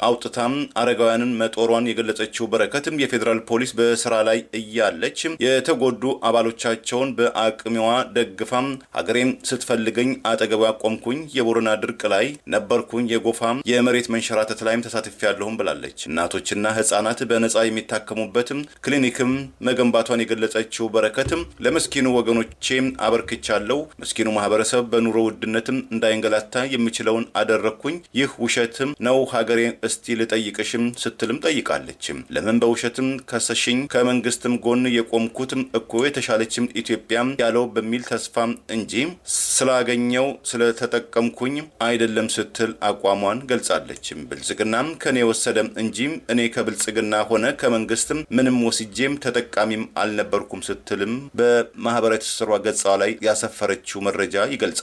አውጥታም አረጋውያንን መጦሯን የገለጸችው በረከትም የፌዴራል ፖሊስ በስራ ላይ እያለች የተጎዱ አባሎቻቸውን በአቅሚዋ ደግፋም ሀገሬም ስትፈልገኝ አጠገቧ ቆምኩኝ፣ የቦረና ድርቅ ላይ ነበርኩኝ፣ የጎፋም የመሬት መንሸራተት ላይም ተሳትፌያለሁም ብላለች። እናቶችና ህጻናት በነጻ የሚታከሙበትም ክሊኒክም መገንባቷን የገለጸችው በረከትም ለመስኪኑ ወገኖቼም አበርክቻለሁ፣ መስኪኑ ማህበረሰብ በኑሮ ውድነትም እንዳይንገላታ የሚችለውን አደረኩኝ፣ ይህ ውሸትም ነው ሀገሬ እስቲ ልጠይቅሽም ስትልም ጠይቃለች። ለምን በውሸትም ከሰሽኝ ከመንግስትም ጎን የቆምኩትም እኮ የተሻለችም ኢትዮጵያ ለኢትዮጵያ ያለው በሚል ተስፋ እንጂ ስላገኘው ስለተጠቀምኩኝ አይደለም ስትል አቋሟን ገልጻለች። ብልጽግናም ከኔ ወሰደ እንጂ እኔ ከብልጽግና ሆነ ከመንግስትም ምንም ወስጄም ተጠቃሚም አልነበርኩም ስትልም በማህበራዊ ትስስሯ ገጻ ላይ ያሰፈረችው መረጃ ይገልጻል።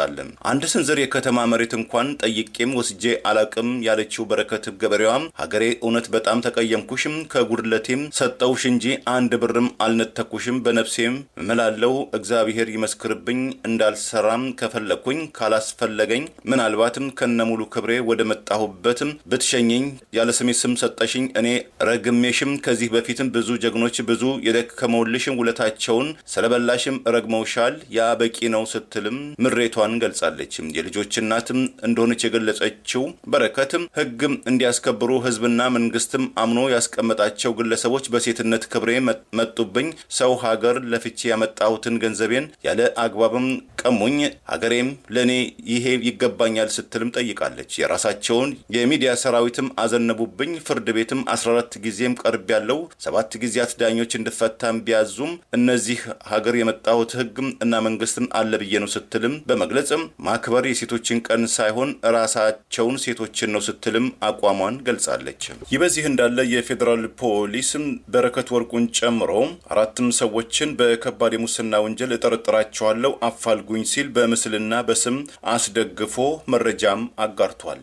አንድ ስንዝር የከተማ መሬት እንኳን ጠይቄም ወስጄ አላቅም ያለችው በረከት ገበሬዋም ሀገሬ እውነት በጣም ተቀየምኩሽም፣ ከጉድለቴም ሰጠውሽ እንጂ አንድ ብርም አልነተኩሽም፣ በነፍሴም እምላለው እግዚአብሔር ይመስክርብኝ እንዳልሰራም ከፈለኩኝ ካላስፈለገኝ ምናልባትም ከነሙሉ ክብሬ ወደ መጣሁበትም ብትሸኝኝ ያለ ስሜ ስም ሰጠሽኝ፣ እኔ ረግሜሽም ከዚህ በፊትም ብዙ ጀግኖች ብዙ የደከመውልሽም ውለታቸውን ስለበላሽም ረግመውሻል፣ ያ በቂ ነው ስትልም ምሬቷን ገልጻለች። የልጆች እናትም እንደሆነች የገለጸችው በረከትም ህግም እንዲያስከብሩ ህዝብና መንግስትም አምኖ ያስቀመጣቸው ግለሰቦች በሴትነት ክብሬ መጡብኝ፣ ሰው ሀገር ለፍቼ ያመጣሁትን ገንዘቤን ያለ አግባብም ቀሙኝ፣ ሀገሬም ለኔ ይሄ ይገባኛል ስትልም ጠይቃለች። የራሳቸውን የሚዲያ ሰራዊትም አዘነቡብኝ፣ ፍርድ ቤትም 14 ጊዜም ቀርብ ያለው 7 ጊዜያት ዳኞች እንድፈታም ቢያዙም እነዚህ ሀገር የመጣሁት ህግም እና መንግስትም አለ ብዬ ነው ስትልም በመግለጽም ማክበር የሴቶችን ቀን ሳይሆን ራሳቸውን ሴቶችን ነው ስትልም አቋሟን ገልጻለች። ይህ በዚህ እንዳለ የፌዴራል ፖሊስም በረከት ወርቁን ጨምሮ 4 ሰዎችን በከባድ የሙስና ወንጀል እጠረጥራቸዋለሁ አፋልጉኝ ሲል በምስልና በስም አስደግፎ መረጃም አጋርቷል።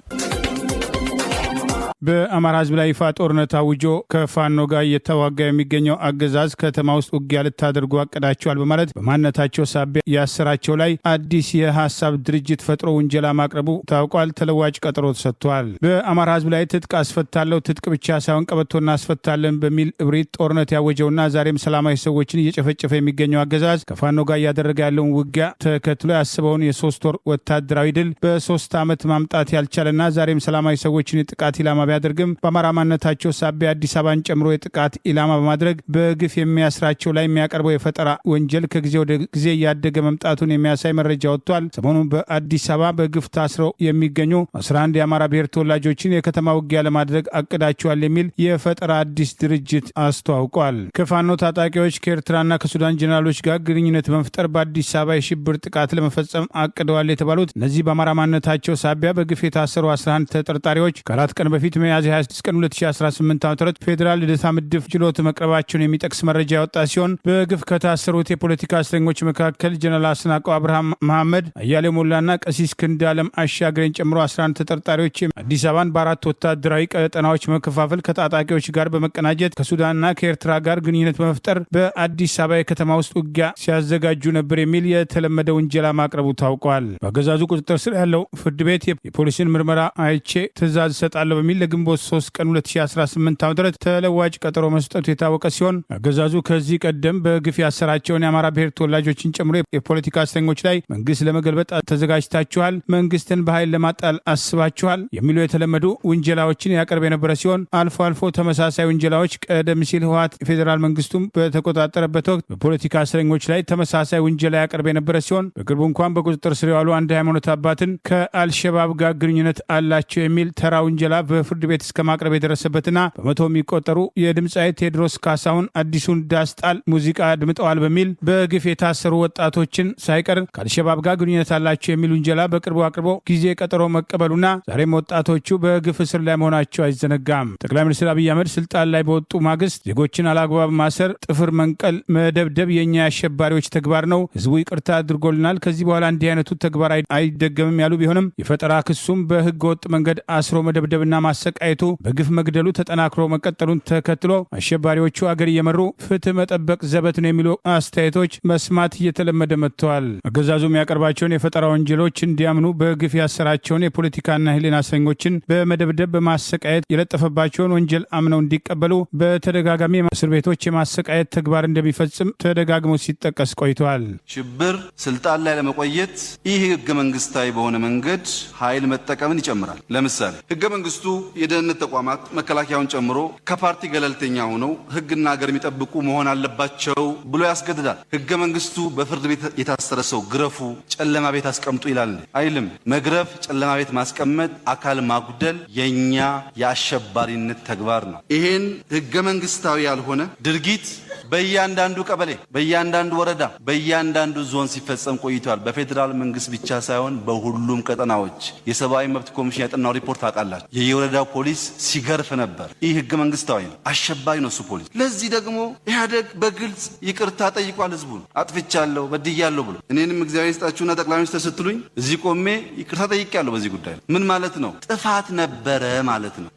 በአማራ ህዝብ ላይ ይፋ ጦርነት አውጆ ከፋኖ ጋር እየተዋጋ የሚገኘው አገዛዝ ከተማ ውስጥ ውጊያ ልታደርጉ አቅዳቸዋል በማለት በማንነታቸው ሳቢያ ያሰራቸው ላይ አዲስ የሀሳብ ድርጅት ፈጥሮ ውንጀላ ማቅረቡ ታውቋል። ተለዋጭ ቀጠሮ ተሰጥቷል። በአማራ ህዝብ ላይ ትጥቅ አስፈታለሁ፣ ትጥቅ ብቻ ሳይሆን ቀበቶ እናስፈታለን በሚል እብሪት ጦርነት ያወጀውና ዛሬም ሰላማዊ ሰዎችን እየጨፈጨፈ የሚገኘው አገዛዝ ከፋኖ ጋር እያደረገ ያለውን ውጊያ ተከትሎ ያስበውን የ3 ወር ወታደራዊ ድል በ3 ዓመት ማምጣት ያልቻለና ዛሬም ሰላማዊ ሰዎችን የጥቃት ኢላማ ቢያደርግም በአማራ ማንነታቸው ሳቢያ አዲስ አበባን ጨምሮ የጥቃት ኢላማ በማድረግ በግፍ የሚያስራቸው ላይ የሚያቀርበው የፈጠራ ወንጀል ከጊዜ ወደ ጊዜ እያደገ መምጣቱን የሚያሳይ መረጃ ወጥቷል። ሰሞኑን በአዲስ አበባ በግፍ ታስረው የሚገኙ 11 የአማራ ብሔር ተወላጆችን የከተማ ውጊያ ለማድረግ አቅዳቸዋል የሚል የፈጠራ አዲስ ድርጅት አስተዋውቋል። ከፋኖ ታጣቂዎች ከኤርትራና ከሱዳን ጀነራሎች ጋር ግንኙነት በመፍጠር በአዲስ አበባ የሽብር ጥቃት ለመፈጸም አቅደዋል የተባሉት እነዚህ በአማራ ማንነታቸው ሳቢያ በግፍ የታሰሩ 11 ተጠርጣሪዎች ከ4 ቀን በፊት ሚያዝያ 26 ቀን 2018 ዓ.ም ፌዴራል ልደታ ምድብ ችሎት መቅረባቸውን የሚጠቅስ መረጃ ያወጣ ሲሆን በግፍ ከታሰሩት የፖለቲካ እስረኞች መካከል ጀነራል አስናቀው አብርሃም መሐመድ፣ አያሌው ሞላና ቀሲስ ክንዳለም አሻግሬን ጨምሮ 11 ተጠርጣሪዎች አዲስ አበባን በ4 ወታደራዊ ቀጠናዎች መከፋፈል ከታጣቂዎች ጋር በመቀናጀት ከሱዳንና ከኤርትራ ጋር ግንኙነት በመፍጠር በአዲስ አበባ የከተማ ውስጥ ውጊያ ሲያዘጋጁ ነበር የሚል የተለመደ ውንጀላ ማቅረቡ ታውቋል። በአገዛዙ ቁጥጥር ስር ያለው ፍርድ ቤት የፖሊስን ምርመራ አይቼ ትዕዛዝ እሰጣለሁ በሚል ለግንቦት 3 ቀን 2018 ዓ.ም ተለዋጭ ቀጠሮ መስጠቱ የታወቀ ሲሆን አገዛዙ ከዚህ ቀደም በግፍ ያሰራቸውን የአማራ ብሔር ተወላጆችን ጨምሮ የፖለቲካ እስረኞች ላይ መንግስት ለመገልበጥ ተዘጋጅታችኋል፣ መንግስትን በኃይል ለማጣል አስባችኋል የሚሉ የተለመዱ ውንጀላዎችን ያቀርብ የነበረ ሲሆን አልፎ አልፎ ተመሳሳይ ውንጀላዎች ቀደም ሲል ህወሓት የፌዴራል መንግስቱም በተቆጣጠረበት ወቅት በፖለቲካ እስረኞች ላይ ተመሳሳይ ውንጀላ ያቀርብ የነበረ ሲሆን በቅርቡ እንኳን በቁጥጥር ስር የዋሉ አንድ ሃይማኖት አባትን ከአልሸባብ ጋር ግንኙነት አላቸው የሚል ተራ ውንጀላ በፍርድ ቤት እስከ ማቅረብ የደረሰበትና በመቶ የሚቆጠሩ የድምፃዊ ቴዎድሮስ ካሳሁን አዲሱን ዳስጣል ሙዚቃ አድምጠዋል በሚል በግፍ የታሰሩ ወጣቶችን ሳይቀር ከአልሸባብ ጋር ግንኙነት አላቸው የሚል ውንጀላ በቅርቡ አቅርቦ ጊዜ ቀጠሮ መቀበሉና ዛሬም ወጣቶቹ በግፍ እስር ላይ መሆናቸው አይዘነጋም። ጠቅላይ ሚኒስትር አብይ አህመድ ስልጣን ላይ በወጡ ማግስት ዜጎችን አላግባብ ማሰር፣ ጥፍር መንቀል፣ መደብደብ የእኛ የአሸባሪዎች ተግባር ነው፣ ህዝቡ ይቅርታ አድርጎልናል፣ ከዚህ በኋላ እንዲህ አይነቱ ተግባር አይደገምም ያሉ ቢሆንም የፈጠራ ክሱም በህገ ወጥ መንገድ አስሮ መደብደብና ማሰቃየቱ በግፍ መግደሉ ተጠናክሮ መቀጠሉን ተከትሎ አሸባሪዎቹ አገር እየመሩ ፍትህ መጠበቅ ዘበት ነው የሚሉ አስተያየቶች መስማት እየተለመደ መጥተዋል። አገዛዙ የሚያቀርባቸውን የፈጠራ ወንጀሎች እንዲያምኑ በግፍ ያሰራቸውን የፖለቲካና ህሊና እስረኞችን በመደብደብ በማሰቃየት የለጠፈባቸውን ወንጀል አምነው እንዲቀበሉ በተደጋጋሚ እስር ቤቶች የማሰቃየት ተግባር እንደሚፈጽም ተደጋግሞ ሲጠቀስ ቆይተዋል። ሽብር ስልጣን ላይ ለመቆየት ይህ ህገ መንግስታዊ በሆነ መንገድ ኃይል መጠቀምን ይጨምራል። ለምሳሌ ህገ መንግስቱ የደህንነት ተቋማት መከላከያውን ጨምሮ ከፓርቲ ገለልተኛ ሆነው ህግና ሀገር የሚጠብቁ መሆን አለባቸው ብሎ ያስገድዳል። ህገ መንግስቱ በፍርድ ቤት የታሰረ ሰው ግረፉ፣ ጨለማ ቤት አስቀምጡ ይላል አይልም። መግረፍ፣ ጨለማ ቤት ማስቀመጥ፣ አካል ማጉደል የኛ የአሸባሪነት ተግባር ነው። ይሄን ህገ መንግስታዊ ያልሆነ ድርጊት በእያንዳንዱ ቀበሌ፣ በእያንዳንዱ ወረዳ፣ በእያንዳንዱ ዞን ሲፈጸም ቆይቷል። በፌዴራል መንግስት ብቻ ሳይሆን በሁሉም ቀጠናዎች የሰብአዊ መብት ኮሚሽን ያጠናው ሪፖርት ታውቃላችሁ። የየወረዳው ፖሊስ ሲገርፍ ነበር። ይህ ህገ መንግስታዊ ነው። አሸባሪ ነው እሱ ፖሊስ። ለዚህ ደግሞ ኢህአዴግ በግልጽ ይቅርታ ጠይቋል። ህዝቡን አጥፍቻለሁ በድያለሁ ብሎ እኔንም እግዚአብሔር ይስጣችሁና ጠቅላይ ሚኒስትር ስትሉኝ እዚህ ቆሜ ይቅርታ ጠይቄያለሁ። በዚህ ጉዳይ ምን ማለት ነው? ጥፋት ነበረ ማለት ነው።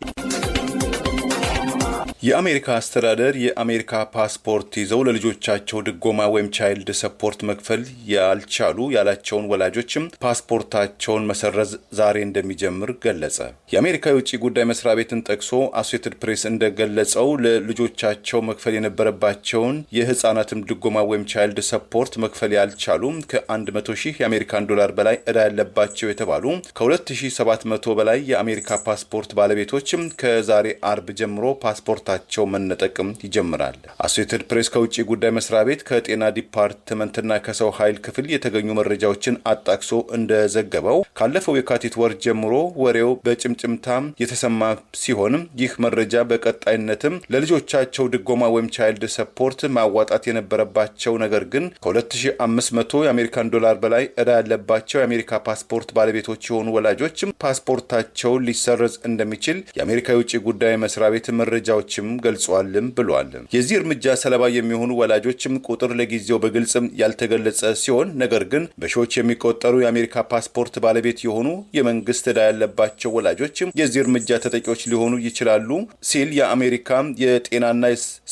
የአሜሪካ አስተዳደር የአሜሪካ ፓስፖርት ይዘው ለልጆቻቸው ድጎማ ወይም ቻይልድ ሰፖርት መክፈል ያልቻሉ ያላቸውን ወላጆችም ፓስፖርታቸውን መሰረዝ ዛሬ እንደሚጀምር ገለጸ። የአሜሪካ የውጭ ጉዳይ መስሪያ ቤትን ጠቅሶ አሶሲየትድ ፕሬስ እንደገለጸው ለልጆቻቸው መክፈል የነበረባቸውን የህፃናትም ድጎማ ወይም ቻይልድ ሰፖርት መክፈል ያልቻሉ ከ100 ሺህ የአሜሪካን ዶላር በላይ ዕዳ ያለባቸው የተባሉ ከ2700 በላይ የአሜሪካ ፓስፖርት ባለቤቶችም ከዛሬ አርብ ጀምሮ ፓስፖርት ቸው መነጠቅም ይጀምራል። አሶሲየትድ ፕሬስ ከውጭ ጉዳይ መስሪያ ቤት ከጤና ዲፓርትመንትና ከሰው ኃይል ክፍል የተገኙ መረጃዎችን አጣቅሶ እንደዘገበው ካለፈው የካቲት ወር ጀምሮ ወሬው በጭምጭምታም የተሰማ ሲሆን ይህ መረጃ በቀጣይነትም ለልጆቻቸው ድጎማ ወይም ቻይልድ ሰፖርት ማዋጣት የነበረባቸው ነገር ግን ከ2500 የአሜሪካን ዶላር በላይ ዕዳ ያለባቸው የአሜሪካ ፓስፖርት ባለቤቶች የሆኑ ወላጆችም ፓስፖርታቸውን ሊሰረዝ እንደሚችል የአሜሪካ የውጭ ጉዳይ መስሪያ ቤት መረጃዎች ገልጿልም ብሏል። የዚህ እርምጃ ሰለባ የሚሆኑ ወላጆችም ቁጥር ለጊዜው በግልጽም ያልተገለጸ ሲሆን ነገር ግን በሺዎች የሚቆጠሩ የአሜሪካ ፓስፖርት ባለቤት የሆኑ የመንግስት ዕዳ ያለባቸው ወላጆችም የዚህ እርምጃ ተጠቂዎች ሊሆኑ ይችላሉ ሲል የአሜሪካ የጤናና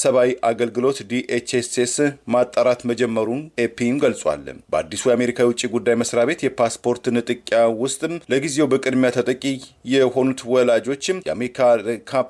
ሰብአዊ አገልግሎት DHS ማጣራት መጀመሩን ኤፒም ገልጿል። በአዲሱ የአሜሪካ የውጭ ጉዳይ መስሪያ ቤት የፓስፖርት ንጥቂያ ውስጥም ለጊዜው በቅድሚያ ተጠቂ የሆኑት ወላጆችም የአሜሪካ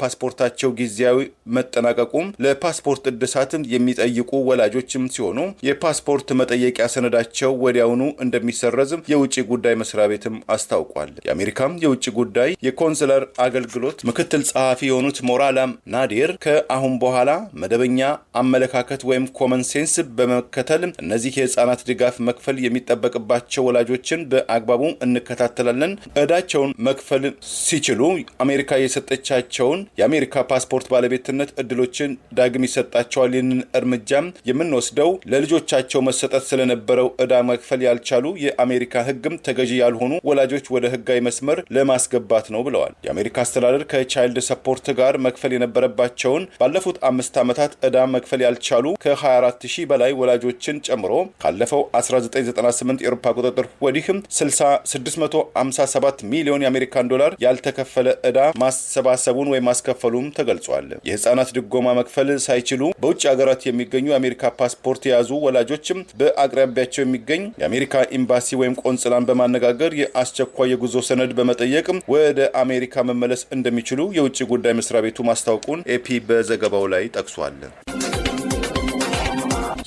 ፓስፖርታቸው ጊዜያዊ መጠናቀቁም ለፓስፖርት እድሳትም የሚጠይቁ ወላጆችም ሲሆኑ የፓስፖርት መጠየቂያ ሰነዳቸው ወዲያውኑ እንደሚሰረዝም የውጭ ጉዳይ መስሪያ ቤትም አስታውቋል። የአሜሪካም የውጭ ጉዳይ የኮንስለር አገልግሎት ምክትል ጸሐፊ የሆኑት ሞራላም ናዴር ከአሁን በኋላ መደበኛ አመለካከት ወይም ኮመን ሴንስ በመከተል እነዚህ የህፃናት ድጋፍ መክፈል የሚጠበቅባቸው ወላጆችን በአግባቡ እንከታተላለን። ዕዳቸውን መክፈል ሲችሉ አሜሪካ የሰጠቻቸውን የአሜሪካ ፓስፖርት ባለቤትነት እድሎችን ዳግም ይሰጣቸዋል። ይህንን እርምጃም የምንወስደው ለልጆቻቸው መሰጠት ስለነበረው ዕዳ መክፈል ያልቻሉ የአሜሪካ ህግም ተገዢ ያልሆኑ ወላጆች ወደ ህጋዊ መስመር ለማስገባት ነው ብለዋል። የአሜሪካ አስተዳደር ከቻይልድ ሰፖርት ጋር መክፈል የነበረባቸውን ባለፉት 5 ዓመታት ዕዳ መክፈል ያልቻሉ ከ24000 በላይ ወላጆችን ጨምሮ ካለፈው 1998 የአውሮፓ ቁጥጥር ወዲህም 657 ሚሊዮን የአሜሪካን ዶላር ያልተከፈለ ዕዳ ማሰባሰቡን ወይም ማስከፈሉም ተገልጿል። የህፃናት ድጎማ መክፈል ሳይችሉ በውጭ ሀገራት የሚገኙ የአሜሪካ ፓስፖርት የያዙ ወላጆችም በአቅራቢያቸው የሚገኝ የአሜሪካ ኤምባሲ ወይም ቆንጽላን በማነጋገር የአስቸኳይ የጉዞ ሰነድ በመጠየቅ ወደ አሜሪካ መመለስ እንደሚችሉ የውጭ ጉዳይ መስሪያ ቤቱ ማስታወቁን ኤፒ በዘገባው ላይ ጠቅሷል።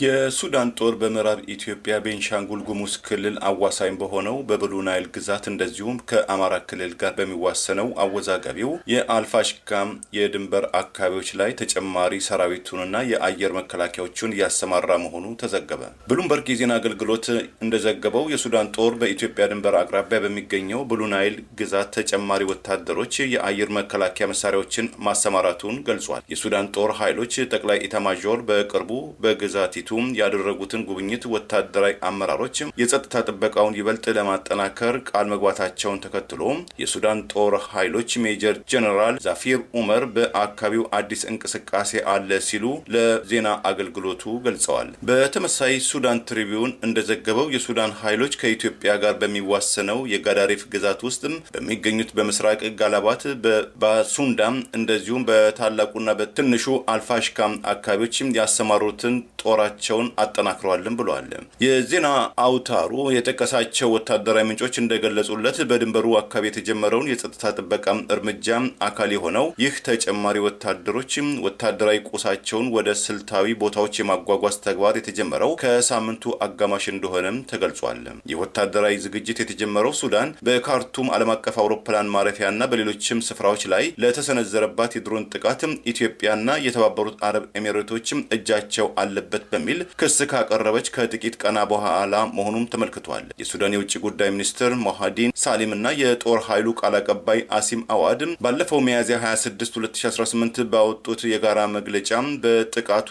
የሱዳን ጦር በምዕራብ ኢትዮጵያ ቤንሻንጉል ጉሙዝ ክልል አዋሳኝ በሆነው በብሉ ናይል ግዛት እንደዚሁም ከአማራ ክልል ጋር በሚዋሰነው አወዛጋቢው የአልፋሽጋም የድንበር አካባቢዎች ላይ ተጨማሪ ሰራዊቱንና የአየር መከላከያዎቹን እያሰማራ መሆኑ ተዘገበ። ብሉምበርግ የዜና አገልግሎት እንደዘገበው የሱዳን ጦር በኢትዮጵያ ድንበር አቅራቢያ በሚገኘው ብሉ ናይል ግዛት ተጨማሪ ወታደሮች የአየር መከላከያ መሳሪያዎችን ማሰማራቱን ገልጿል። የሱዳን ጦር ኃይሎች ጠቅላይ ኢታማዦር በቅርቡ በግዛቲቱ ያደረጉትን ጉብኝት ወታደራዊ አመራሮች የጸጥታ ጥበቃውን ይበልጥ ለማጠናከር ቃል መግባታቸውን ተከትሎ የሱዳን ጦር ኃይሎች ሜጀር ጀነራል ዛፊር ኡመር በአካባቢው አዲስ እንቅስቃሴ አለ ሲሉ ለዜና አገልግሎቱ ገልጸዋል። በተመሳይ ሱዳን ትሪቢዩን እንደዘገበው የሱዳን ኃይሎች ከኢትዮጵያ ጋር በሚዋሰነው የጋዳሪፍ ግዛት ውስጥ በሚገኙት በምስራቅ ጋላባት፣ በባሱንዳም እንደዚሁም በታላቁና በትንሹ አልፋሽካም አካባቢዎች ያሰማሩትን ጦራቸውን አጠናክረዋልም ብለዋል። የዜና አውታሩ የጠቀሳቸው ወታደራዊ ምንጮች እንደገለጹለት በድንበሩ አካባቢ የተጀመረውን የጸጥታ ጥበቃ እርምጃ አካል የሆነው ይህ ተጨማሪ ወታደሮች ወታደራዊ ቁሳቸውን ወደ ስልታዊ ቦታዎች የማጓጓዝ ተግባር የተጀመረው ከሳምንቱ አጋማሽ እንደሆነም ተገልጿል። የወታደራዊ ዝግጅት የተጀመረው ሱዳን በካርቱም ዓለም አቀፍ አውሮፕላን ማረፊያና በሌሎችም ስፍራዎች ላይ ለተሰነዘረባት የድሮን ጥቃት ኢትዮጵያና የተባበሩት አረብ ኤሚሬቶች እጃቸው አለበት በሚል ክስ ካቀረበች ከጥቂት ቀና በኋላ መሆኑም ተመልክቷል። የሱዳን የውጭ ጉዳይ ሚኒስትር ሞሐዲን ሳሊም እና የጦር ኃይሉ ቃል አቀባይ አሲም አዋድ ባለፈው ሚያዝያ 26 2018 ባወጡት የጋራ መግለጫ በጥቃቱ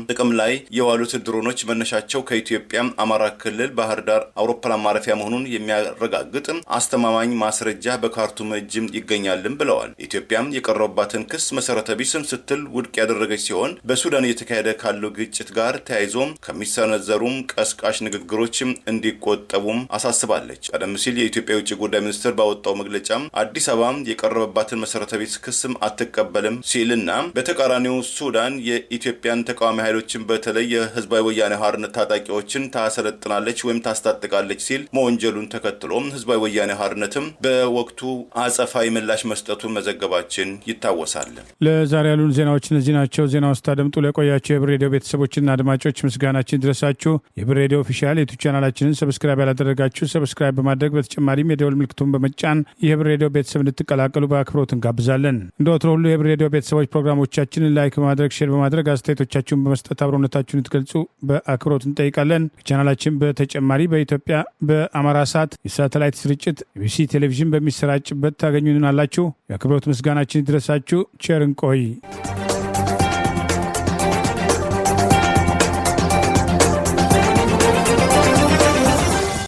ጥቅም ላይ የዋሉት ድሮኖች መነሻቸው ከኢትዮጵያ አማራ ክልል ባህር ዳር አውሮፕላን ማረፊያ መሆኑን የሚያረጋግጥ አስተማማኝ ማስረጃ በካርቱም እጅ ይገኛልም ብለዋል። ኢትዮጵያም የቀረበባትን ክስ መሰረተ ቢስም ስትል ውድቅ ያደረገች ሲሆን በሱዳን እየተካሄደ ካለው ግጭት ጋር ተያይዞ ከሚሰነዘሩም ቀስቃሽ ንግግሮች እንዲቆጠቡም አሳስባለች። ቀደም ሲል የኢትዮጵያ የውጭ ጉዳይ ሚኒስትር ባወጣው መግለጫ አዲስ አበባ የቀረበባትን መሰረተ ቢስ ክስም አትቀበልም ሲልና በተቃራኒው ሱዳን የኢትዮጵያን ተቃዋሚ ኃይሎችን በተለይ የህዝባዊ ወያኔ ሓርነት ታጣቂዎችን ታሰለጥናለች ወይም ታስታጥቃለች ሲል መወንጀሉን ተከትሎ ህዝባዊ ወያኔ ሓርነትም በወቅቱ አጸፋዊ ምላሽ መስጠቱን መዘገባችን ይታወሳል። ለዛሬ ያሉን ዜናዎች እነዚህ ናቸው። ዜና ውስጥ አደምጡ ለቆያቸው የህብር ሬዲዮ ቤተሰቦችና አድማጮች ምስጋናችን ድረሳችሁ። የህብር ሬዲዮ ኦፊሻል የዩቲዩብ ቻናላችንን ሰብስክራይብ ያላደረጋችሁ ሰብስክራይብ በማድረግ በተጨማሪም የደወል ምልክቱን በመጫን የህብር ሬዲዮ ቤተሰብ እንድትቀላቀሉ በአክብሮት እንጋብዛለን። እንደ ወትሮ ሁሉ የህብር ሬዲዮ ቤተሰቦች ፕሮግራሞቻችንን ላይክ በማድረግ ሼር በማድረግ አስተያየቶቻችሁን በመስጠት አብሮነታችሁን እንድትገልጹ በአክብሮት እንጠይቃለን። ከቻናላችን በተጨማሪ በኢትዮጵያ በአማራ ሳት የሳተላይት ስርጭት ኢቢሲ ቴሌቪዥን በሚሰራጭበት ታገኙናላችሁ። የአክብሮት ምስጋናችን ይድረሳችሁ። ቸር እንቆይ።